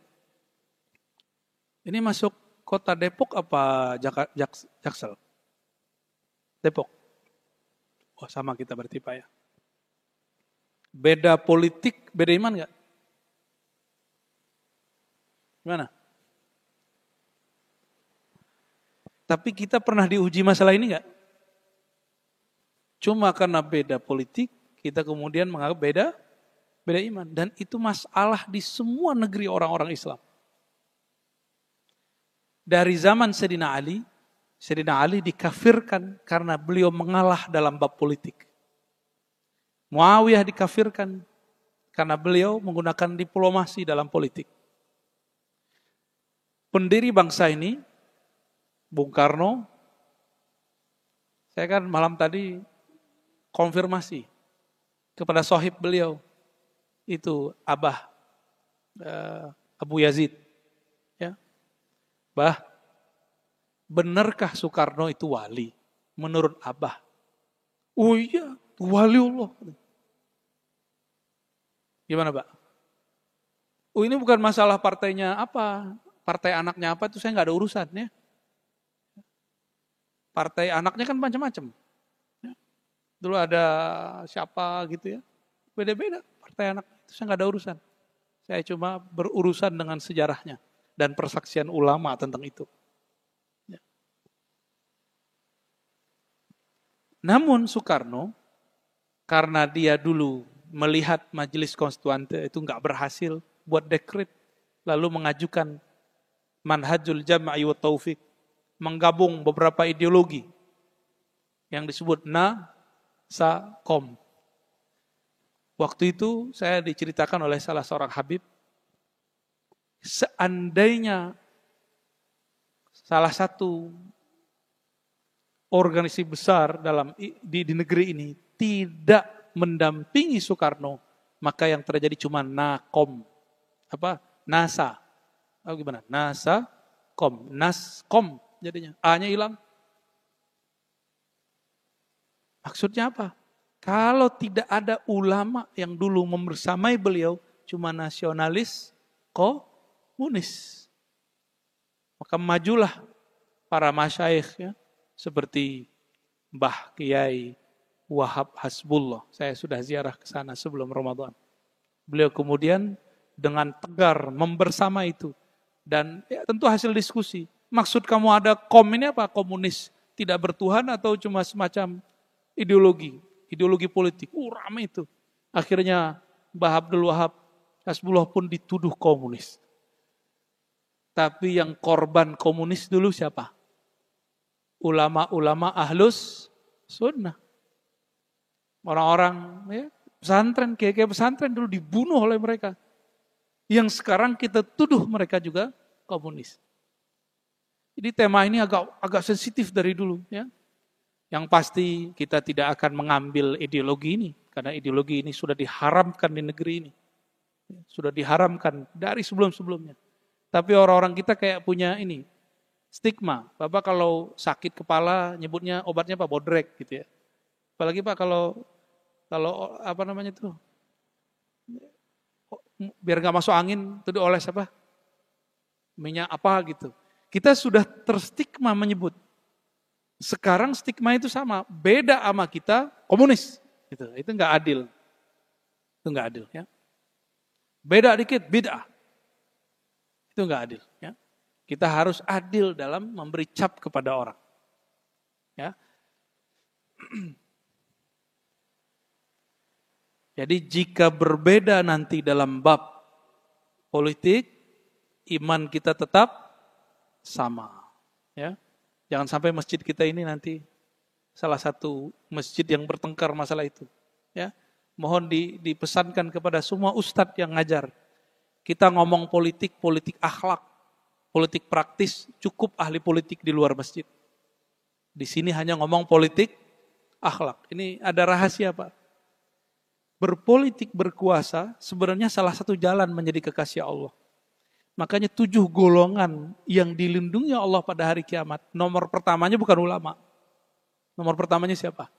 A: Ini masuk kota Depok apa Jaksel? Depok. Oh, sama kita berarti Pak ya. Beda politik, beda iman nggak? Gimana? Tapi kita pernah diuji masalah ini nggak? Cuma karena beda politik, kita kemudian menganggap beda iman. Dan itu masalah di semua negeri orang-orang Islam. Dari zaman Sayyidina Ali dikafirkan karena beliau mengalah dalam bab politik. Muawiyah dikafirkan karena beliau menggunakan diplomasi dalam politik. Pendiri bangsa ini, Bung Karno, saya kan malam tadi konfirmasi kepada sohib beliau, itu Abah Abu Yazid. Ya. Bah, benarkah Soekarno itu wali? Menurut Abah. Oh iya, wali Allah. Gimana Pak? Oh ini bukan masalah partainya apa, partai anaknya apa, itu saya nggak ada urusannya. Partai anaknya kan macam-macam. Dulu ada siapa gitu ya, beda-beda partai anak, itu saya nggak ada urusan. Saya cuma berurusan dengan sejarahnya dan persaksian ulama tentang itu. Namun Soekarno, karena dia dulu melihat majelis konstituante itu nggak berhasil buat dekret, lalu mengajukan manhajul jama'i wa taufik, menggabung beberapa ideologi yang disebut NASAKOM. Waktu itu saya diceritakan oleh salah seorang habib, seandainya salah satu organisasi besar di negeri ini tidak mendampingi Soekarno, maka yang terjadi cuma NAKOM. Apa? NASA. Oh, gimana? NASA, KOM. NASKOM jadinya. A-nya hilang. Maksudnya apa? Kalau tidak ada ulama yang dulu membersamai beliau, cuma nasionalis, komunis. Maka majulah para masyaikh ya, seperti Mbah Kiai Wahab Hasbullah. Saya sudah ziarah ke sana sebelum Ramadan. Beliau kemudian dengan tegar membersama itu. Dan ya, tentu hasil diskusi. Maksud kamu ada kom ini apa? Komunis tidak bertuhan atau cuma semacam ideologi? Ideologi politik. Ramai itu. Akhirnya Mbah Abdul Wahab Hasbullah pun dituduh komunis. Tapi yang korban komunis dulu siapa? Ulama-ulama ahlus sunnah. Orang-orang ya, pesantren, kiai pesantren dulu dibunuh oleh mereka. Yang sekarang kita tuduh mereka juga komunis. Jadi tema ini agak sensitif dari dulu. Ya. Yang pasti kita tidak akan mengambil ideologi ini. Karena ideologi ini sudah diharamkan di negeri ini. Sudah diharamkan dari sebelum-sebelumnya. Tapi orang-orang kita kayak punya ini, stigma. Bapak kalau sakit kepala nyebutnya obatnya apa? Bodrek gitu ya. Apalagi Pak kalau apa namanya itu? biar nggak masuk angin, itu dioles apa? Minyak apa gitu. Kita sudah terstigma menyebut. Sekarang stigma itu sama, beda sama kita komunis. Gitu. Itu nggak adil. Itu nggak adil. Ya. Beda dikit, bid'ah. Itu nggak adil. Ya. Kita harus adil dalam memberi cap kepada orang. Ya. Jadi jika berbeda nanti dalam bab politik, iman kita tetap sama. Ya. Jangan sampai masjid kita ini nanti salah satu masjid yang bertengkar masalah itu. Ya. Mohon dipesankan kepada semua ustadz yang ngajar. Kita ngomong politik, politik akhlak, politik praktis, cukup ahli politik di luar masjid. Di sini hanya ngomong politik akhlak. Ini ada rahasia, Pak. Berpolitik berkuasa sebenarnya salah satu jalan menjadi kekasih Allah. Makanya 7 golongan yang dilindungi Allah pada hari kiamat. Nomor pertamanya bukan ulama. Nomor pertamanya siapa?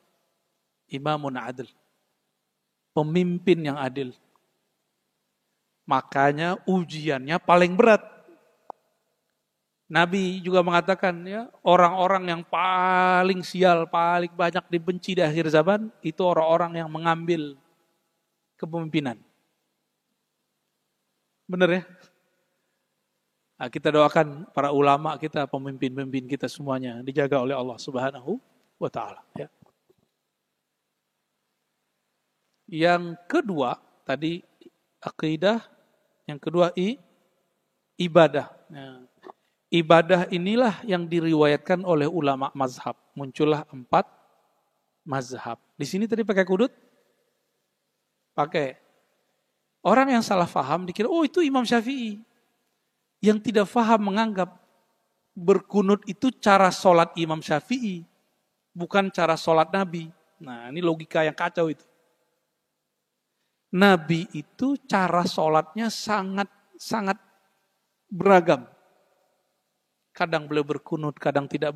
A: Imamun adil. Pemimpin yang adil. Makanya ujiannya paling berat. Nabi juga mengatakan ya, orang-orang yang paling sial, paling banyak dibenci di akhir zaman, itu orang-orang yang mengambil kepemimpinan. Benar ya? Nah, kita doakan para ulama kita, pemimpin-pemimpin kita semuanya dijaga oleh Allah Subhanahu wa taala, ya. Yang kedua, tadi akidah, yang kedua ibadah. Nah, ibadah inilah yang diriwayatkan oleh ulama mazhab. Muncullah 4 mazhab. Di sini tadi pakai kudut? Pakai. Orang yang salah faham dikira, oh itu Imam Syafi'i. Yang tidak faham menganggap berkunut itu cara sholat Imam Syafi'i. Bukan cara sholat Nabi. Nah ini logika yang kacau itu. Nabi itu cara sholatnya sangat beragam. Kadang beliau berkunut, kadang tidak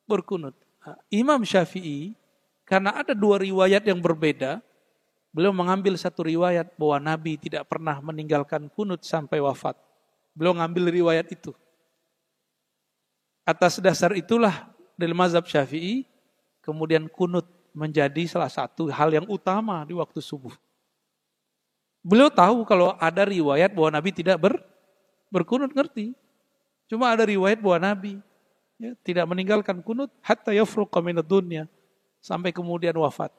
A: berkunut. Nah, Imam Syafi'i, karena ada 2 riwayat yang berbeda, beliau mengambil satu riwayat bahwa Nabi tidak pernah meninggalkan kunut sampai wafat. Beliau ngambil riwayat itu. Atas dasar itulah dari mazhab Syafi'i, kemudian kunut menjadi salah satu hal yang utama di waktu subuh. Beliau tahu kalau ada riwayat bahwa Nabi tidak berkunut, ngerti. Cuma ada riwayat bahwa Nabi ya, tidak meninggalkan kunut hatta yafruqa minad dunya, sampai kemudian wafat.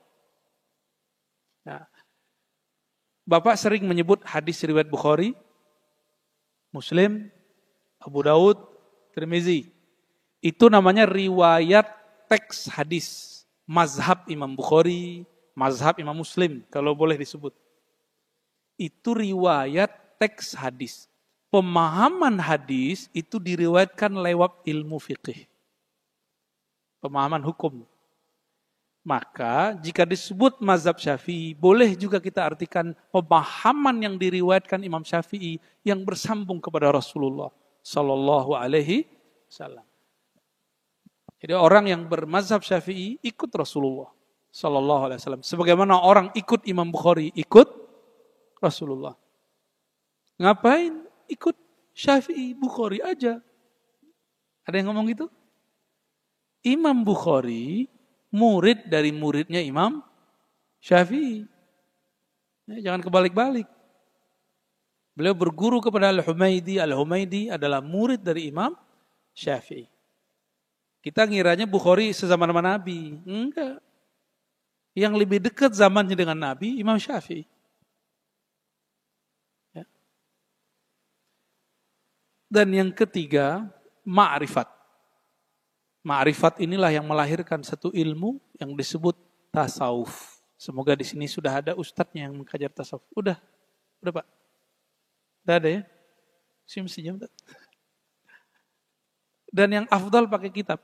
A: Nah, Bapak sering menyebut hadis riwayat Bukhari, Muslim, Abu Daud, Tirmizi. Itu namanya riwayat teks hadis. Mazhab Imam Bukhari, mazhab Imam Muslim, kalau boleh disebut. Itu riwayat teks hadis. Pemahaman hadis itu diriwayatkan lewat ilmu fikih. Pemahaman hukum. Maka jika disebut mazhab Syafi'i, boleh juga kita artikan pemahaman yang diriwayatkan Imam Syafi'i yang bersambung kepada Rasulullah Sallallahu Alaihi Wasallam. Jadi orang yang bermazhab Syafi'i ikut Rasulullah Sallallahu Alaihi Wasallam. Sebagaimana orang ikut Imam Bukhari ikut Rasulullah. Ngapain ikut Syafi'i, Bukhari aja? Ada yang ngomong gitu? Imam Bukhari murid dari muridnya Imam Syafi'i. Ya, jangan kebalik-balik. Beliau berguru kepada Al-Humaidi. Al-Humaidi adalah murid dari Imam Syafi'i. Kita ngiranya Bukhari sezaman sama Nabi. Enggak. Yang lebih dekat zamannya dengan Nabi, Imam Syafi'i. Ya. Dan yang ketiga, ma'rifat. Ma'rifat inilah yang melahirkan satu ilmu yang disebut tasawuf. Semoga di sini sudah ada ustadznya yang mengkajar tasawuf. Udah Pak. Udah ada ya? Sim-sim. Dan yang afdal pakai kitab.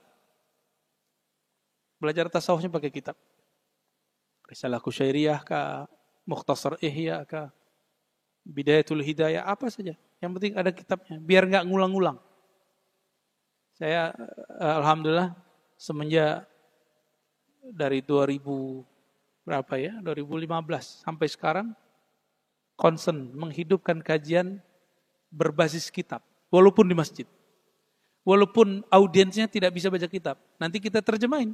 A: Belajar tasawufnya pakai kitab. Risalah Kusyairiyah kah, Mukhtasar Ihya kah, Bidayatul Hidayah, apa saja. Yang penting ada kitabnya, biar nggak ngulang-ngulang. Saya alhamdulillah semenjak dari 2015 sampai sekarang concern menghidupkan kajian berbasis kitab, walaupun di masjid. Walaupun audiensnya tidak bisa baca kitab, nanti kita terjemahin.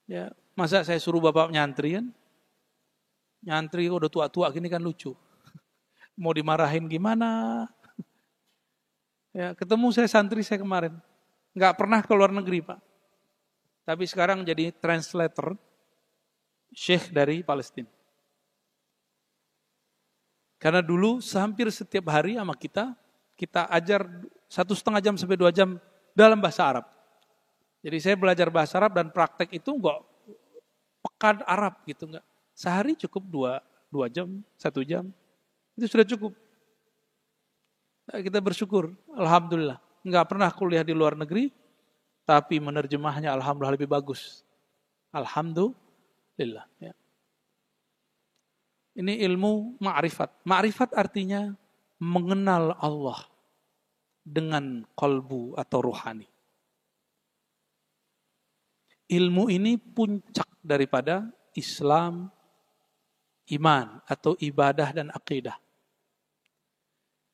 A: Ya, masa saya suruh bapak nyantri kan? Nyantri udah tua-tua gini kan lucu. Mau dimarahin gimana? Ya, ketemu saya santri saya kemarin. Nggak pernah ke luar negeri, Pak. Tapi sekarang jadi translator Syekh dari Palestina. Karena dulu hampir setiap hari sama kita ajar 1,5 jam sampai 2 jam dalam bahasa Arab. Jadi saya belajar bahasa Arab dan praktek itu enggak pekan Arab gitu enggak. Sehari cukup 2 jam, 1 jam. Itu sudah cukup. Nah, kita bersyukur, alhamdulillah. Enggak pernah kuliah di luar negeri, tapi menerjemahnya alhamdulillah lebih bagus. Alhamdulillah. Ya. Ini ilmu ma'rifat. Ma'rifat artinya mengenal Allah dengan kolbu atau ruhani. Ilmu ini puncak daripada Islam, iman atau ibadah dan akidah.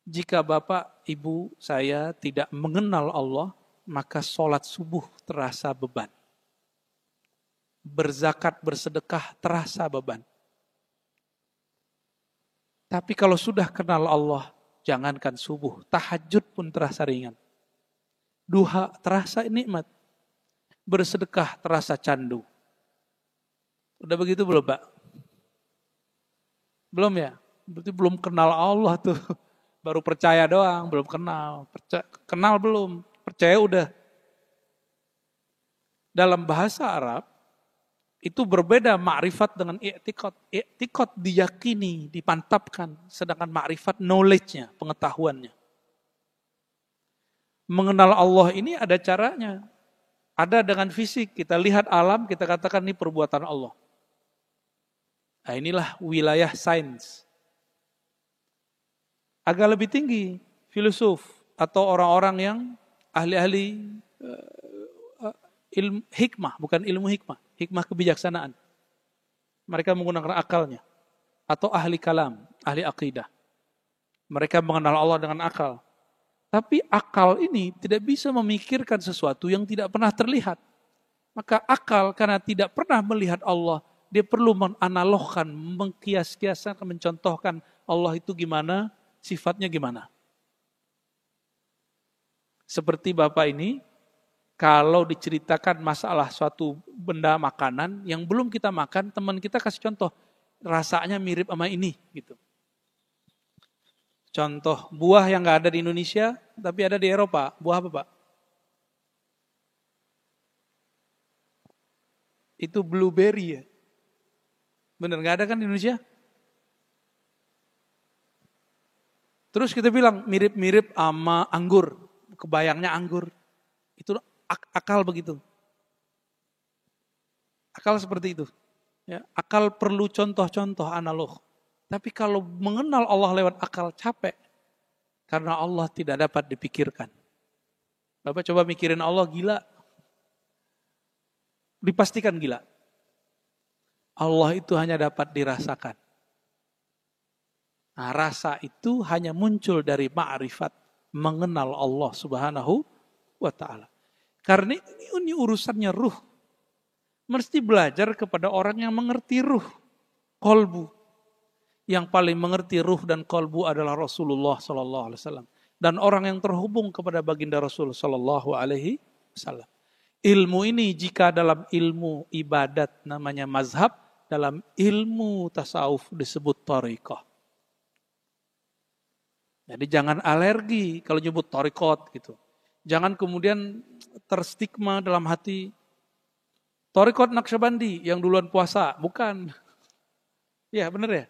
A: Jika bapak, ibu, saya tidak mengenal Allah, maka sholat subuh terasa beban. Berzakat, bersedekah terasa beban. Tapi kalau sudah kenal Allah, jangankan subuh, tahajud pun terasa ringan. Duha terasa nikmat. Bersedekah terasa candu. Udah begitu belum, Pak? Belum ya? Berarti belum kenal Allah tuh. Baru percaya doang, belum kenal. Kenal belum, percaya udah. Dalam bahasa Arab, itu berbeda ma'rifat dengan i'tiqad. I'tiqad diyakini, dipantapkan. Sedangkan ma'rifat knowledge-nya, pengetahuannya. Mengenal Allah ini ada caranya. Ada dengan fisik, kita lihat alam, kita katakan ini perbuatan Allah. Nah, inilah wilayah sains. Agak lebih tinggi, filosof atau orang-orang yang ahli-ahli ilmu hikmah, bukan ilmu hikmah, hikmah kebijaksanaan. Mereka menggunakan akalnya. Atau ahli kalam, ahli akidah. Mereka mengenal Allah dengan akal. Tapi akal ini tidak bisa memikirkan sesuatu yang tidak pernah terlihat. Maka akal karena tidak pernah melihat Allah, dia perlu menganalogkan, mengkias-kiaskan, mencontohkan Allah itu gimana, sifatnya gimana. Seperti Bapak ini, kalau diceritakan masalah suatu benda makanan yang belum kita makan, teman kita kasih contoh, rasanya mirip sama ini, gitu. Contoh buah yang nggak ada di Indonesia, tapi ada di Eropa. Buah apa, Pak? Itu blueberry ya. Bener, nggak ada kan di Indonesia? Terus kita bilang mirip-mirip sama anggur. Kebayangnya anggur. Itu akal begitu. Akal seperti itu. Ya, akal perlu contoh-contoh analog. Tapi kalau mengenal Allah lewat akal capek. Karena Allah tidak dapat dipikirkan. Bapak coba mikirin Allah gila. Dipastikan gila. Allah itu hanya dapat dirasakan. Nah, rasa itu hanya muncul dari ma'rifat. Mengenal Allah subhanahu wa ta'ala. Karena ini urusannya ruh. Mesti belajar kepada orang yang mengerti ruh. Kolbu. Yang paling mengerti ruh dan kolbu adalah Rasulullah SAW. Dan orang yang terhubung kepada baginda Rasul SAW. Ilmu ini jika dalam ilmu ibadat namanya mazhab, dalam ilmu tasawuf disebut thariqah. Jadi jangan alergi kalau nyebut thariqat gitu. Jangan kemudian terstigma dalam hati, thariqat Naqsyabandi yang duluan puasa, bukan. Ya benar ya.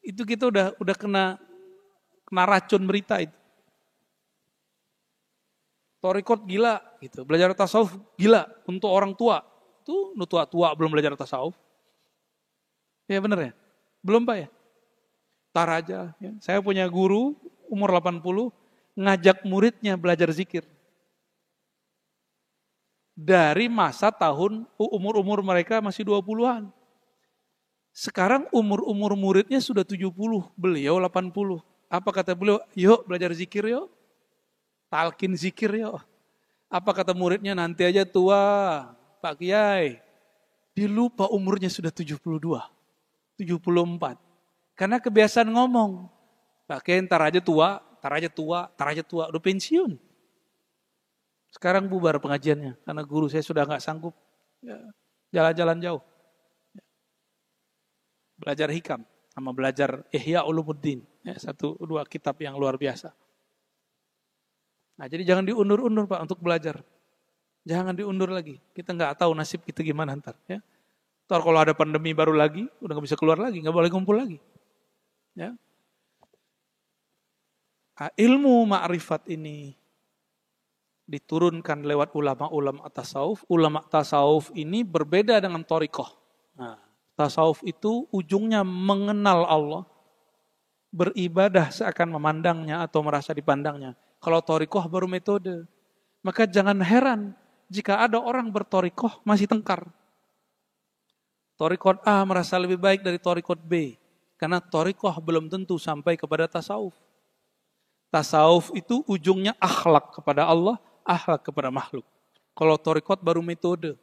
A: Itu kita udah kena racun berita itu. Thariqat gila gitu. Belajar tasawuf gila untuk orang tua. Itu tua-tua belum belajar tasawuf. Ya benar ya? Belum Pak ya? Tar aja. Ya. Saya punya guru umur 80 ngajak muridnya belajar zikir. Dari masa tahun umur-umur mereka masih 20-an. Sekarang umur-umur muridnya sudah 70, beliau 80. Apa kata beliau? Yuk belajar zikir yuk. Talkin zikir yuk. Apa kata muridnya? Nanti aja tua, Pak Kiai. Dia lupa umurnya sudah 72, 74. Karena kebiasaan ngomong. Pak Kiai ntar aja tua, ntar aja tua, ntar aja tua. Udah pensiun. Sekarang bubar pengajiannya. Karena guru saya sudah nggak sanggup jalan-jalan jauh. Belajar hikam sama belajar Ihya Ulumuddin, satu dua kitab yang luar biasa. Nah, jadi jangan diundur-undur Pak untuk belajar. Jangan diundur lagi. Kita nggak tahu nasib kita gimana ntar. Ya. Ntar kalau ada pandemi baru lagi, udah nggak bisa keluar lagi, nggak boleh kumpul lagi. Ya. Nah, ilmu ma'rifat ini diturunkan lewat ulama-ulama tasawuf. Ulama tasawuf ini berbeda dengan thariqah. Nah, tasawuf itu ujungnya mengenal Allah, beribadah seakan memandangnya atau merasa dipandangnya. Kalau thariqah baru metode. Maka jangan heran jika ada orang berthariqah masih tengkar. Thariqah A merasa lebih baik dari thariqah B. Karena thariqah belum tentu sampai kepada tasawuf. Tasawuf itu ujungnya akhlak kepada Allah, akhlak kepada makhluk. Kalau thariqah baru metode.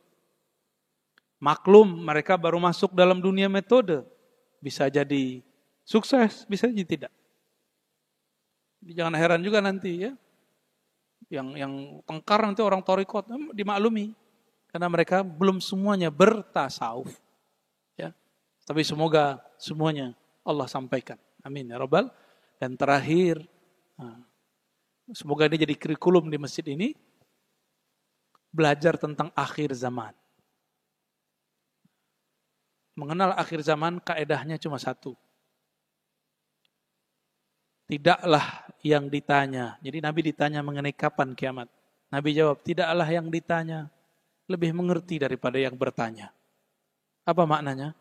A: Maklum mereka baru masuk dalam dunia metode. Bisa jadi sukses, bisa jadi tidak. Jangan heran juga nanti ya. Yang tengkar nanti orang thariqah dimaklumi. Karena mereka belum semuanya bertasawuf. Ya. Tapi semoga semuanya Allah sampaikan. Amin ya Rabbal. Dan terakhir, semoga ini jadi kurikulum di masjid ini. Belajar tentang akhir zaman. Mengenal akhir zaman kaedahnya cuma satu. Tidaklah yang ditanya. Jadi Nabi ditanya mengenai kapan kiamat. Nabi jawab, tidaklah yang ditanya lebih mengerti daripada yang bertanya. Apa maknanya?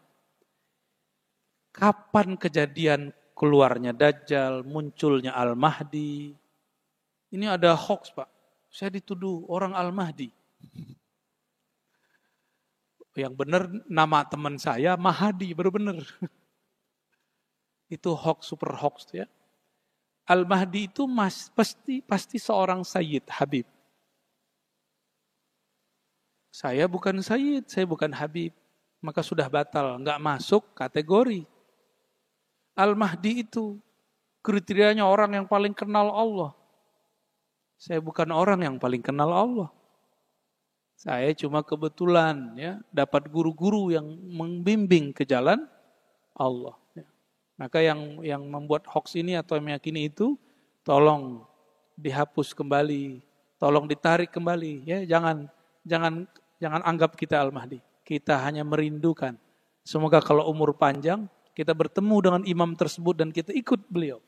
A: Kapan kejadian keluarnya Dajjal, munculnya Al-Mahdi? Ini ada hoax Pak. Saya dituduh orang Al-Mahdi. Yang benar nama teman saya Mahadi, baru benar. Itu hoax, super hoax ya. Al-Mahdi itu pasti seorang Sayyid, Habib. Saya bukan Sayyid, saya bukan Habib. Maka sudah batal, nggak masuk kategori. Al-Mahdi itu kriterianya orang yang paling kenal Allah. Saya bukan orang yang paling kenal Allah. Saya cuma kebetulan ya dapat guru-guru yang membimbing ke jalan Allah. Ya. Maka yang membuat hoax ini atau meyakini itu, tolong dihapus kembali, tolong ditarik kembali. Ya, jangan anggap kita Al-Mahdi. Kita hanya merindukan. Semoga kalau umur panjang kita bertemu dengan imam tersebut dan kita ikut beliau.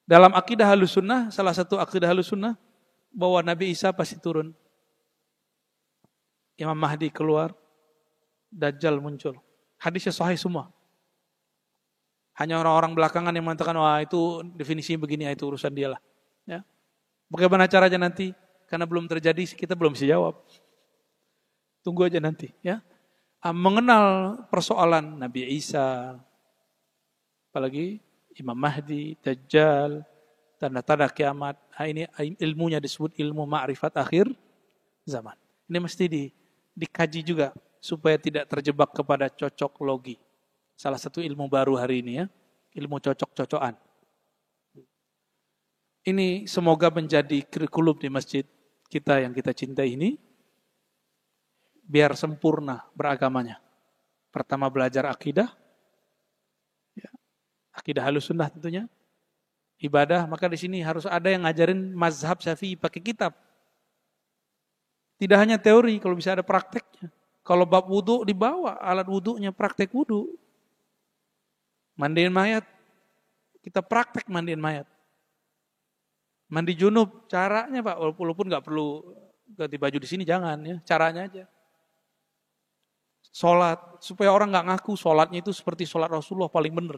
A: Dalam akidah Ahlussunnah, salah satu akidah Ahlussunnah bahwa Nabi Isa pasti turun. Imam Mahdi keluar, Dajjal muncul. Hadisnya sahih semua. Hanya orang-orang belakangan yang mengatakan, wah itu definisinya begini, itu urusan dia lah. Ya. Bagaimana caranya nanti? Karena belum terjadi, kita belum bisa jawab. Tunggu aja nanti. Ya. Mengenal persoalan Nabi Isa, apalagi Imam Mahdi, Dajjal, tanda-tanda kiamat. Ini ilmunya disebut ilmu ma'rifat akhir zaman. Ini mesti dikaji juga supaya tidak terjebak kepada cocok logi. Salah satu ilmu baru hari ini ya, ilmu cocok-cocokan. Ini semoga menjadi kurikulum di masjid kita yang kita cintai ini, biar sempurna beragamanya. Pertama belajar akidah, ya, akidah Ahlussunnah tentunya, ibadah. Maka di sini harus ada yang ngajarin mazhab Syafi'i pakai kitab. Tidak hanya teori, kalau bisa ada prakteknya. Kalau bab wudu dibawa alat wudunya, praktek wudu. Mandiin mayat, kita praktek mandiin mayat. Mandi junub, caranya Pak, walaupun nggak perlu ganti baju di sini, jangan ya, caranya aja. Sholat, supaya orang nggak ngaku sholatnya itu seperti sholat Rasulullah paling benar.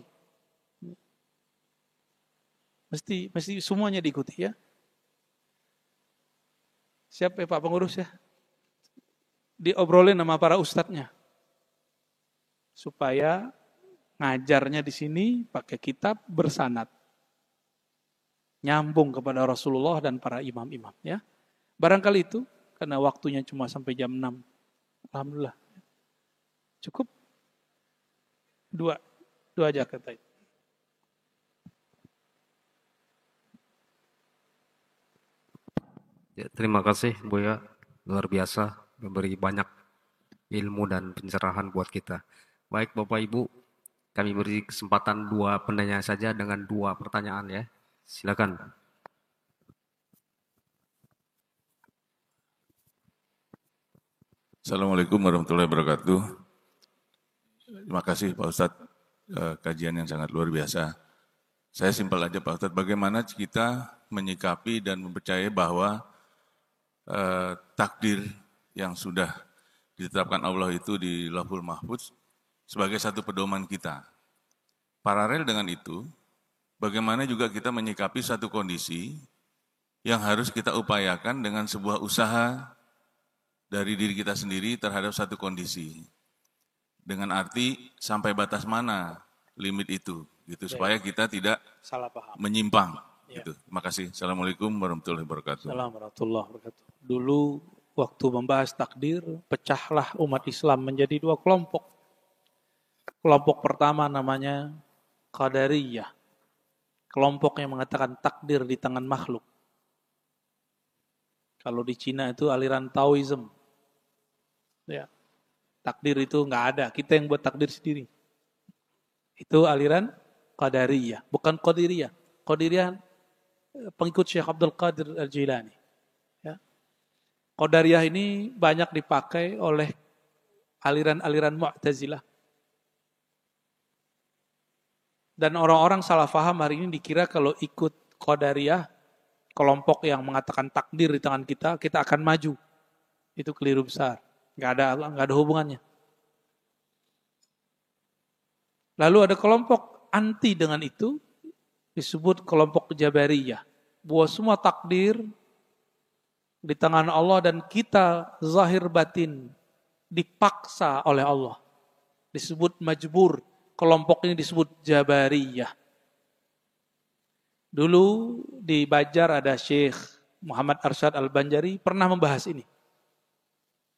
A: Mesti semuanya diikuti ya. Siap ya Pak pengurus ya? Diobrolin sama para ustadznya. supaya ngajarnya di sini pakai kitab bersanad. Nyambung kepada Rasulullah dan para imam-imam. Ya. Barangkali itu, karena waktunya cuma sampai jam 6. Alhamdulillah. Cukup? Dua aja kata itu.
B: Ya, terima kasih Buya, luar biasa, memberi banyak ilmu dan pencerahan buat kita. Baik Bapak Ibu, kami beri kesempatan 2 penanya saja dengan 2 pertanyaan ya. Silakan.
C: Assalamualaikum warahmatullahi wabarakatuh. Terima kasih Pak Ustadz, kajian yang sangat luar biasa. Saya simpel aja Pak Ustadz, bagaimana kita menyikapi dan mempercayai bahwa takdir yang sudah ditetapkan Allah itu di Lauhul Mahfuz sebagai satu pedoman kita. Paralel dengan itu, bagaimana juga kita menyikapi satu kondisi yang harus kita upayakan dengan sebuah usaha dari diri kita sendiri terhadap satu kondisi. Dengan arti sampai batas mana limit itu, gitu, supaya kita tidak
A: salah paham,
C: menyimpang. Gitu. Terima kasih. Assalamualaikum warahmatullahi wabarakatuh.
A: Assalamualaikum warahmatullahi wabarakatuh. Dulu waktu membahas takdir, pecahlah umat Islam menjadi 2 kelompok. Kelompok pertama namanya Qadariyah. Kelompok yang mengatakan takdir di tangan makhluk. Kalau di Cina itu aliran Taoism. Ya. Takdir itu nggak ada, kita yang buat takdir sendiri. Itu aliran Qadariyah, bukan Qadiriyah. Qadiriyah pengikut Syekh Abdul Qadir Al-Jilani. Ya. Qadariyah ini banyak dipakai oleh aliran-aliran Mu'tazilah. Dan orang-orang salah paham hari ini dikira kalau ikut Qadariyah, kelompok yang mengatakan takdir di tangan kita, kita akan maju. Itu keliru besar. Nggak ada hubungannya. Lalu ada kelompok anti dengan itu, disebut kelompok Jabariyah. Bahwa semua takdir di tangan Allah dan kita zahir batin dipaksa oleh Allah. Disebut majbur. Kelompok ini disebut Jabariyah. Dulu di Banjar ada Syekh Muhammad Arsyad Al-Banjari pernah membahas ini.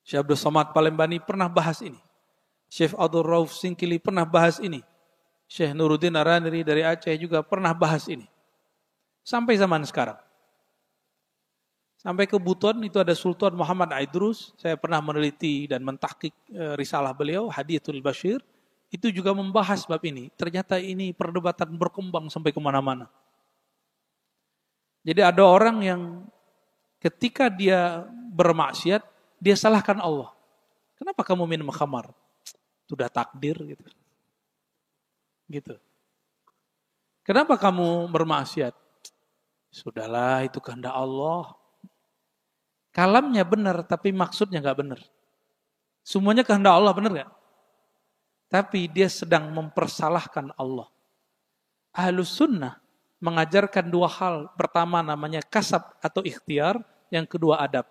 A: Syekh Abdul Somad Palembani pernah bahas ini. Syekh Abdul Rauf Singkili pernah bahas ini. Syekh Nuruddin Araniri dari Aceh juga pernah bahas ini. Sampai zaman sekarang. Sampai ke Buton itu ada Sultan Muhammad Aidrus. Saya pernah meneliti dan mentahqiq risalah beliau, Hadiyatul Bashir. Itu juga membahas bab ini. Ternyata ini perdebatan berkembang sampai kemana-mana. Jadi ada orang yang ketika dia bermaksiat, dia salahkan Allah. Kenapa kamu minum khamar? Sudah takdir gitu. Gitu. Kenapa kamu bermaksiat? Sudahlah itu kehendak Allah. Kalamnya benar tapi maksudnya enggak benar. Semuanya kehendak Allah, benar enggak? Tapi dia sedang mempersalahkan Allah. Ahlus sunnah mengajarkan 2 hal. Pertama namanya kasab atau ikhtiar, yang kedua adab.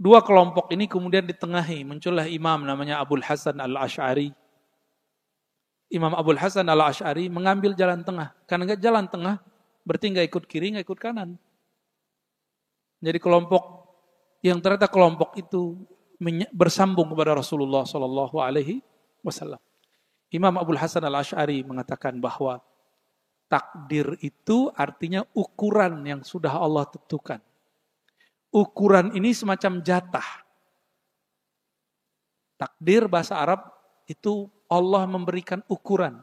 A: 2 kelompok ini kemudian ditengahi, muncullah imam namanya Abul Hasan Al-Asy'ari. Imam Abul Hasan Al-Asy'ari mengambil jalan tengah. Karena enggak jalan tengah, berarti enggak ikut kiri, enggak ikut kanan. Jadi kelompok yang ternyata kelompok itu bersambung kepada Rasulullah SAW. Imam Abul Hasan Al-Asy'ari mengatakan bahwa takdir itu artinya ukuran yang sudah Allah tentukan. Ukuran ini semacam jatah. Takdir bahasa Arab itu Allah memberikan ukuran.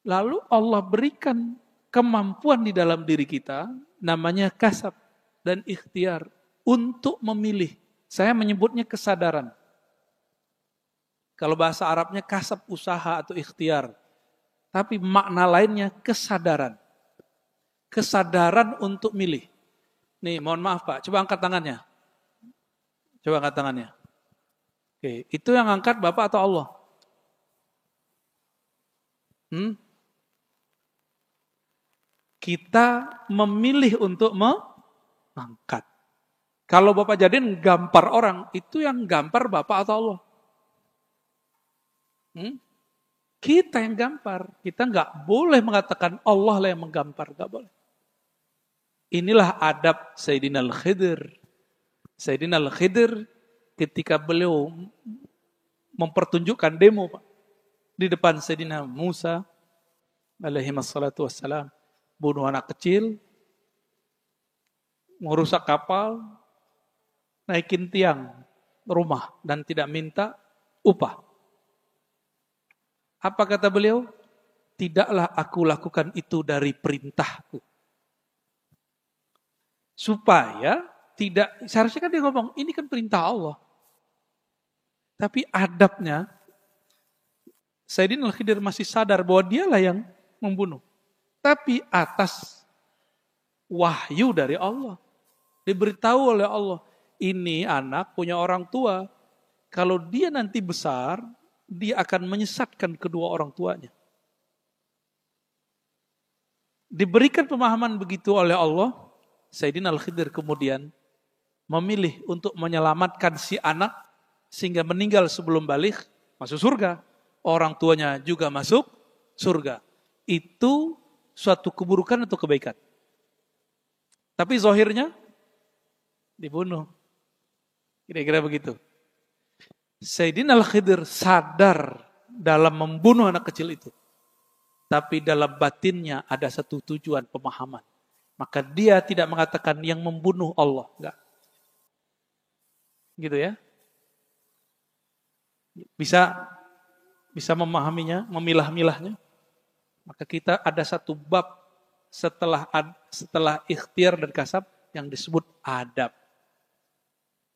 A: Lalu Allah berikan kemampuan di dalam diri kita, namanya kasab dan ikhtiar, untuk memilih. Saya menyebutnya kesadaran. Kalau bahasa Arabnya kasab, usaha atau ikhtiar. Tapi makna lainnya kesadaran. Kesadaran untuk milih. Nih, mohon maaf Pak, coba angkat tangannya. Coba angkat tangannya. Oke, itu yang angkat Bapak atau Allah? Kita memilih untuk mengangkat. Kalau Bapak jadiin gampar orang, itu yang gampar Bapak atau Allah? Kita yang gampar. Kita nggak boleh mengatakan Allah lah yang menggampar. Nggak boleh. Inilah adab Sayyidina Al-Khidir. Sayyidina Al-Khidir ketika beliau mempertunjukkan demo Pak, di depan Sayyidina Musa alaihi wassalatu wassalam, bunuh anak kecil, merusak kapal, naikin tiang rumah dan tidak minta upah. Apa kata beliau? Tidaklah aku lakukan itu dari perintahku. Supaya tidak, seharusnya kan dia ngomong, ini kan perintah Allah. Tapi adabnya, Sayyidina Al-Khidir masih sadar bahwa dialah yang membunuh. Tapi atas wahyu dari Allah. Diberitahu oleh Allah, ini anak punya orang tua. Kalau dia nanti besar, dia akan menyesatkan kedua orang tuanya. Diberikan pemahaman begitu oleh Allah, Sayyidina Al-Khidir kemudian memilih untuk menyelamatkan si anak sehingga meninggal sebelum balik, masuk surga. Orang tuanya juga masuk surga. Itu suatu keburukan atau kebaikan? Tapi zahirnya dibunuh. Kira-kira begitu. Sayyidina Al-Khidir sadar dalam membunuh anak kecil itu. Tapi dalam batinnya ada satu tujuan pemahaman. Maka dia tidak mengatakan yang membunuh Allah. Enggak. Gitu ya. Bisa memahaminya, memilah-milahnya. Maka kita ada satu bab setelah ikhtiar dan kasab yang disebut adab.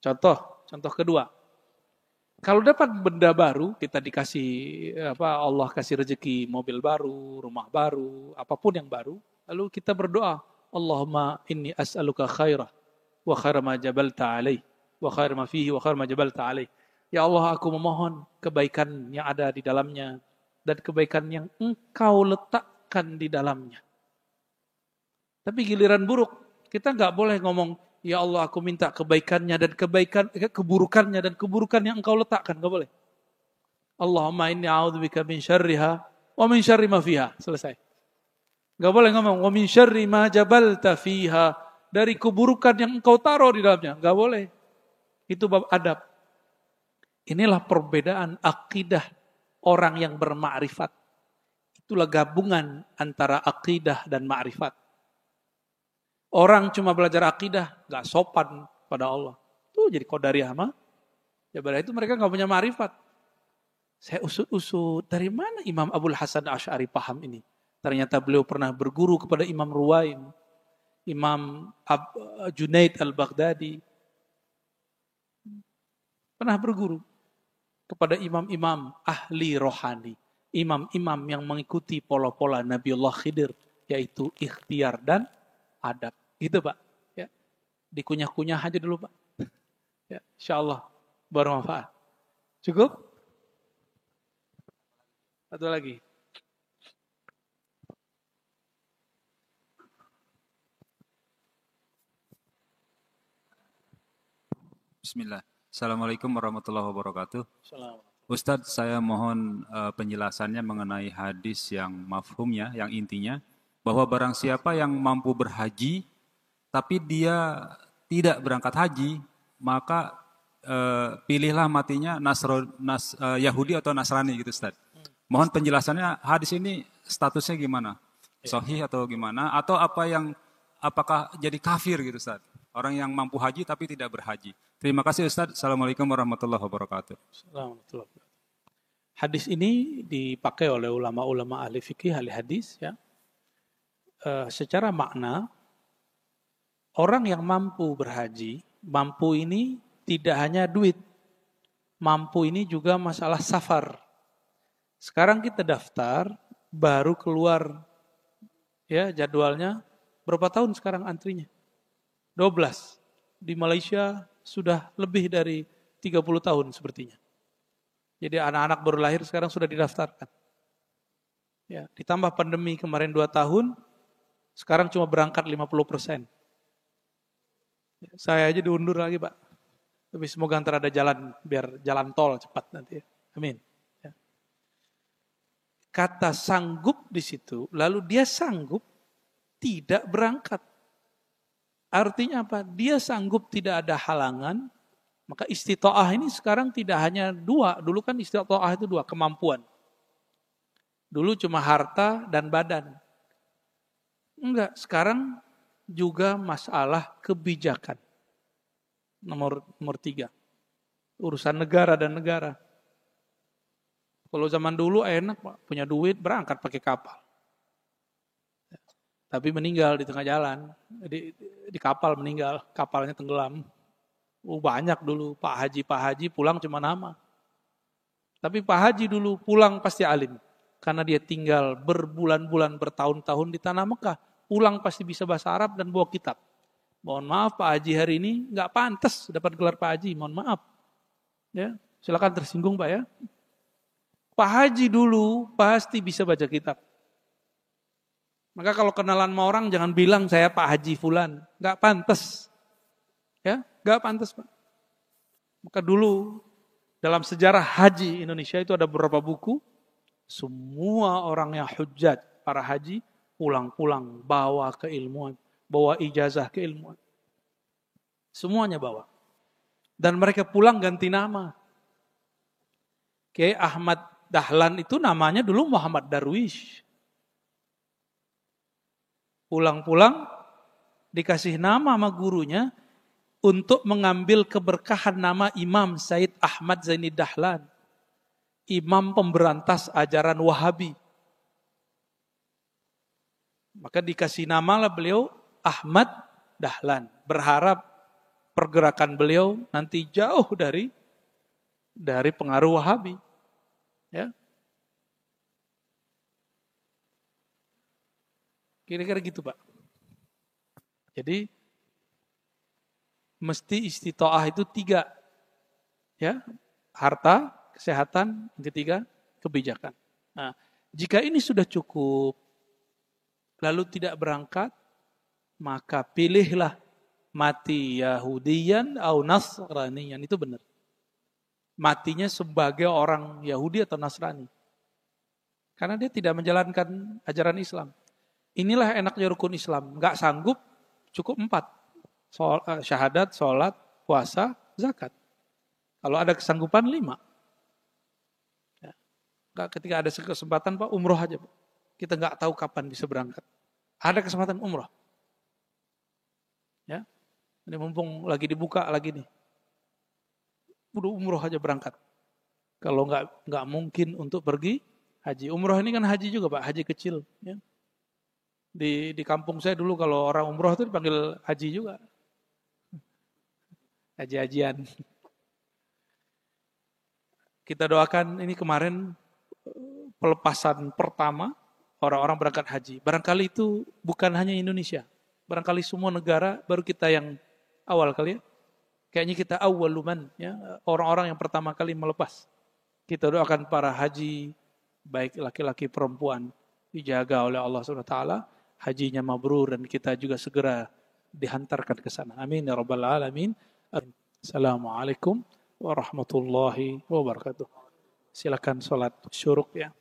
A: Contoh kedua. Kalau dapat benda baru, kita dikasih Allah kasih rezeki mobil baru, rumah baru, apapun yang baru, lalu kita berdoa, Allahumma inni as'aluka khairah wa khaira ma jabalta alaih wa khaira ma fihi wa khaira ma jabalta alaih. Ya Allah, aku memohon kebaikan yang ada di dalamnya dan kebaikan yang Engkau letakkan di dalamnya. Tapi giliran buruk, kita nggak boleh ngomong, ya Allah, aku minta kebaikannya dan keburukannya dan keburukan yang Engkau letakkan, nggak boleh. Allahumma inni a'udzubika min syarriha wa min syarri ma fiha. Selesai. Nggak boleh ngomong wa min syarri ma jabalta fiha, dari keburukan yang Engkau taruh di dalamnya, nggak boleh. Itu bab adab. Inilah perbedaan akidah orang yang bermakrifat. Itulah gabungan antara akidah dan makrifat. Orang cuma belajar akidah, gak sopan pada Allah. Tuh jadi qadariyah mah. Jabarah itu mereka gak punya makrifat. Saya usut-usut, dari mana Imam Abul Hasan Asy'ari paham ini? Ternyata beliau pernah berguru kepada Imam Ruwaim, Imam Junaid al-Baghdadi. Pernah berguru kepada imam-imam ahli rohani. Imam-imam yang mengikuti pola-pola Nabiullah Khidir, yaitu ikhtiar dan adab. Gitu Pak. Ya. Dikunyah-kunyah aja dulu Pak. Ya, insyaallah bermanfaat. Cukup? Satu lagi.
D: Bismillah. Assalamualaikum warahmatullahi wabarakatuh.
A: Assalamualaikum.
D: Ustadz, saya mohon penjelasannya mengenai hadis yang mafhumnya, yang intinya, bahwa barang siapa yang mampu berhaji, tapi dia tidak berangkat haji, maka pilihlah matinya Yahudi atau Nasrani gitu Ustadz. Mohon penjelasannya, hadis ini statusnya gimana? Sahih atau gimana? Atau apakah jadi kafir gitu Ustadz? Orang yang mampu haji tapi tidak berhaji. Terima kasih Ustadz. Assalamualaikum warahmatullahi wabarakatuh.
A: Hadis ini dipakai oleh ulama-ulama ahli fikih, ahli hadis. Ya. Secara makna, orang yang mampu berhaji, mampu ini tidak hanya duit. Mampu ini juga masalah safar. Sekarang kita daftar, baru keluar ya jadwalnya. Berapa tahun sekarang antrinya? 12. Di Malaysia sudah lebih dari 30 tahun sepertinya. Jadi anak-anak baru lahir sekarang sudah didaftarkan. Ya, ditambah pandemi kemarin 2 tahun, sekarang cuma berangkat 50%. Saya aja diundur lagi Pak. Tapi semoga ntar ada jalan, biar jalan tol cepat nanti. Amin. Ya. Kata sanggup di situ, lalu dia sanggup tidak berangkat. Artinya apa? Dia sanggup tidak ada halangan. Maka istita'ah ini sekarang tidak hanya dua. Dulu kan istita'ah itu dua, kemampuan. Dulu cuma harta dan badan. Enggak, sekarang juga masalah kebijakan. Nomor 3. Urusan negara dan negara. Kalau zaman dulu enak Pak, punya duit berangkat pakai kapal. Tapi meninggal di tengah jalan. Di kapal meninggal, kapalnya tenggelam. Banyak dulu Pak Haji pulang cuma nama. Tapi Pak Haji dulu pulang pasti alim. Karena dia tinggal berbulan-bulan, bertahun-tahun di tanah Mekah. Pulang pasti bisa bahasa Arab dan bawa kitab. Mohon maaf Pak Haji hari ini nggak pantas dapat gelar Pak Haji. Mohon maaf. Ya, silakan tersinggung Pak ya. Pak Haji dulu pasti bisa baca kitab. Maka kalau kenalan sama orang jangan bilang saya Pak Haji Fulan. Nggak pantas. Ya, nggak pantas Pak. Maka dulu dalam sejarah haji Indonesia itu ada beberapa buku. Semua orang yang hujjat, para haji, pulang-pulang bawa keilmuan, bawa ijazah keilmuan. Semuanya bawa. Dan mereka pulang ganti nama. Kiai Ahmad Dahlan itu namanya dulu Muhammad Darwish. Pulang-pulang dikasih nama sama gurunya untuk mengambil keberkahan nama Imam Said Ahmad Zaini Dahlan. Imam pemberantas ajaran Wahabi. Maka dikasih namalah beliau Ahmad Dahlan. Berharap pergerakan beliau nanti jauh dari pengaruh Wahabi. Ya. Kira-kira gitu Pak. Jadi mesti istita'ah itu 3. Ya, harta, kesehatan, yang ketiga kebijakan. Nah, jika ini sudah cukup, lalu tidak berangkat, maka pilihlah mati Yahudiyan atau Nasraniyan. Itu benar. Matinya sebagai orang Yahudi atau Nasrani. Karena dia tidak menjalankan ajaran Islam. Inilah enaknya rukun Islam. Nggak sanggup, cukup 4. Syahadat, sholat, puasa, zakat. Kalau ada kesanggupan 5. Ketika ada kesempatan Pak, umroh aja Pak. Kita nggak tahu kapan bisa berangkat. Ada kesempatan umroh. Ya, ini mumpung lagi dibuka lagi nih. Udah umroh aja berangkat. Kalau nggak mungkin untuk pergi haji. Umroh ini kan haji juga Pak, haji kecil. Ya. Di kampung saya dulu kalau orang umroh itu dipanggil haji juga. Haji-hajian. Kita doakan ini kemarin pelepasan pertama orang-orang berangkat haji. Barangkali itu bukan hanya Indonesia. Barangkali semua negara, baru kita yang awal kali ya. Kayaknya kita awaluman, ya, orang-orang yang pertama kali melepas. Kita doakan para haji, baik laki-laki perempuan, dijaga oleh Allah SWT, hajinya mabrur dan kita juga segera dihantarkan ke sana. Amin ya rabbal alamin. Assalamualaikum warahmatullahi wabarakatuh. Silakan sholat syuruk ya.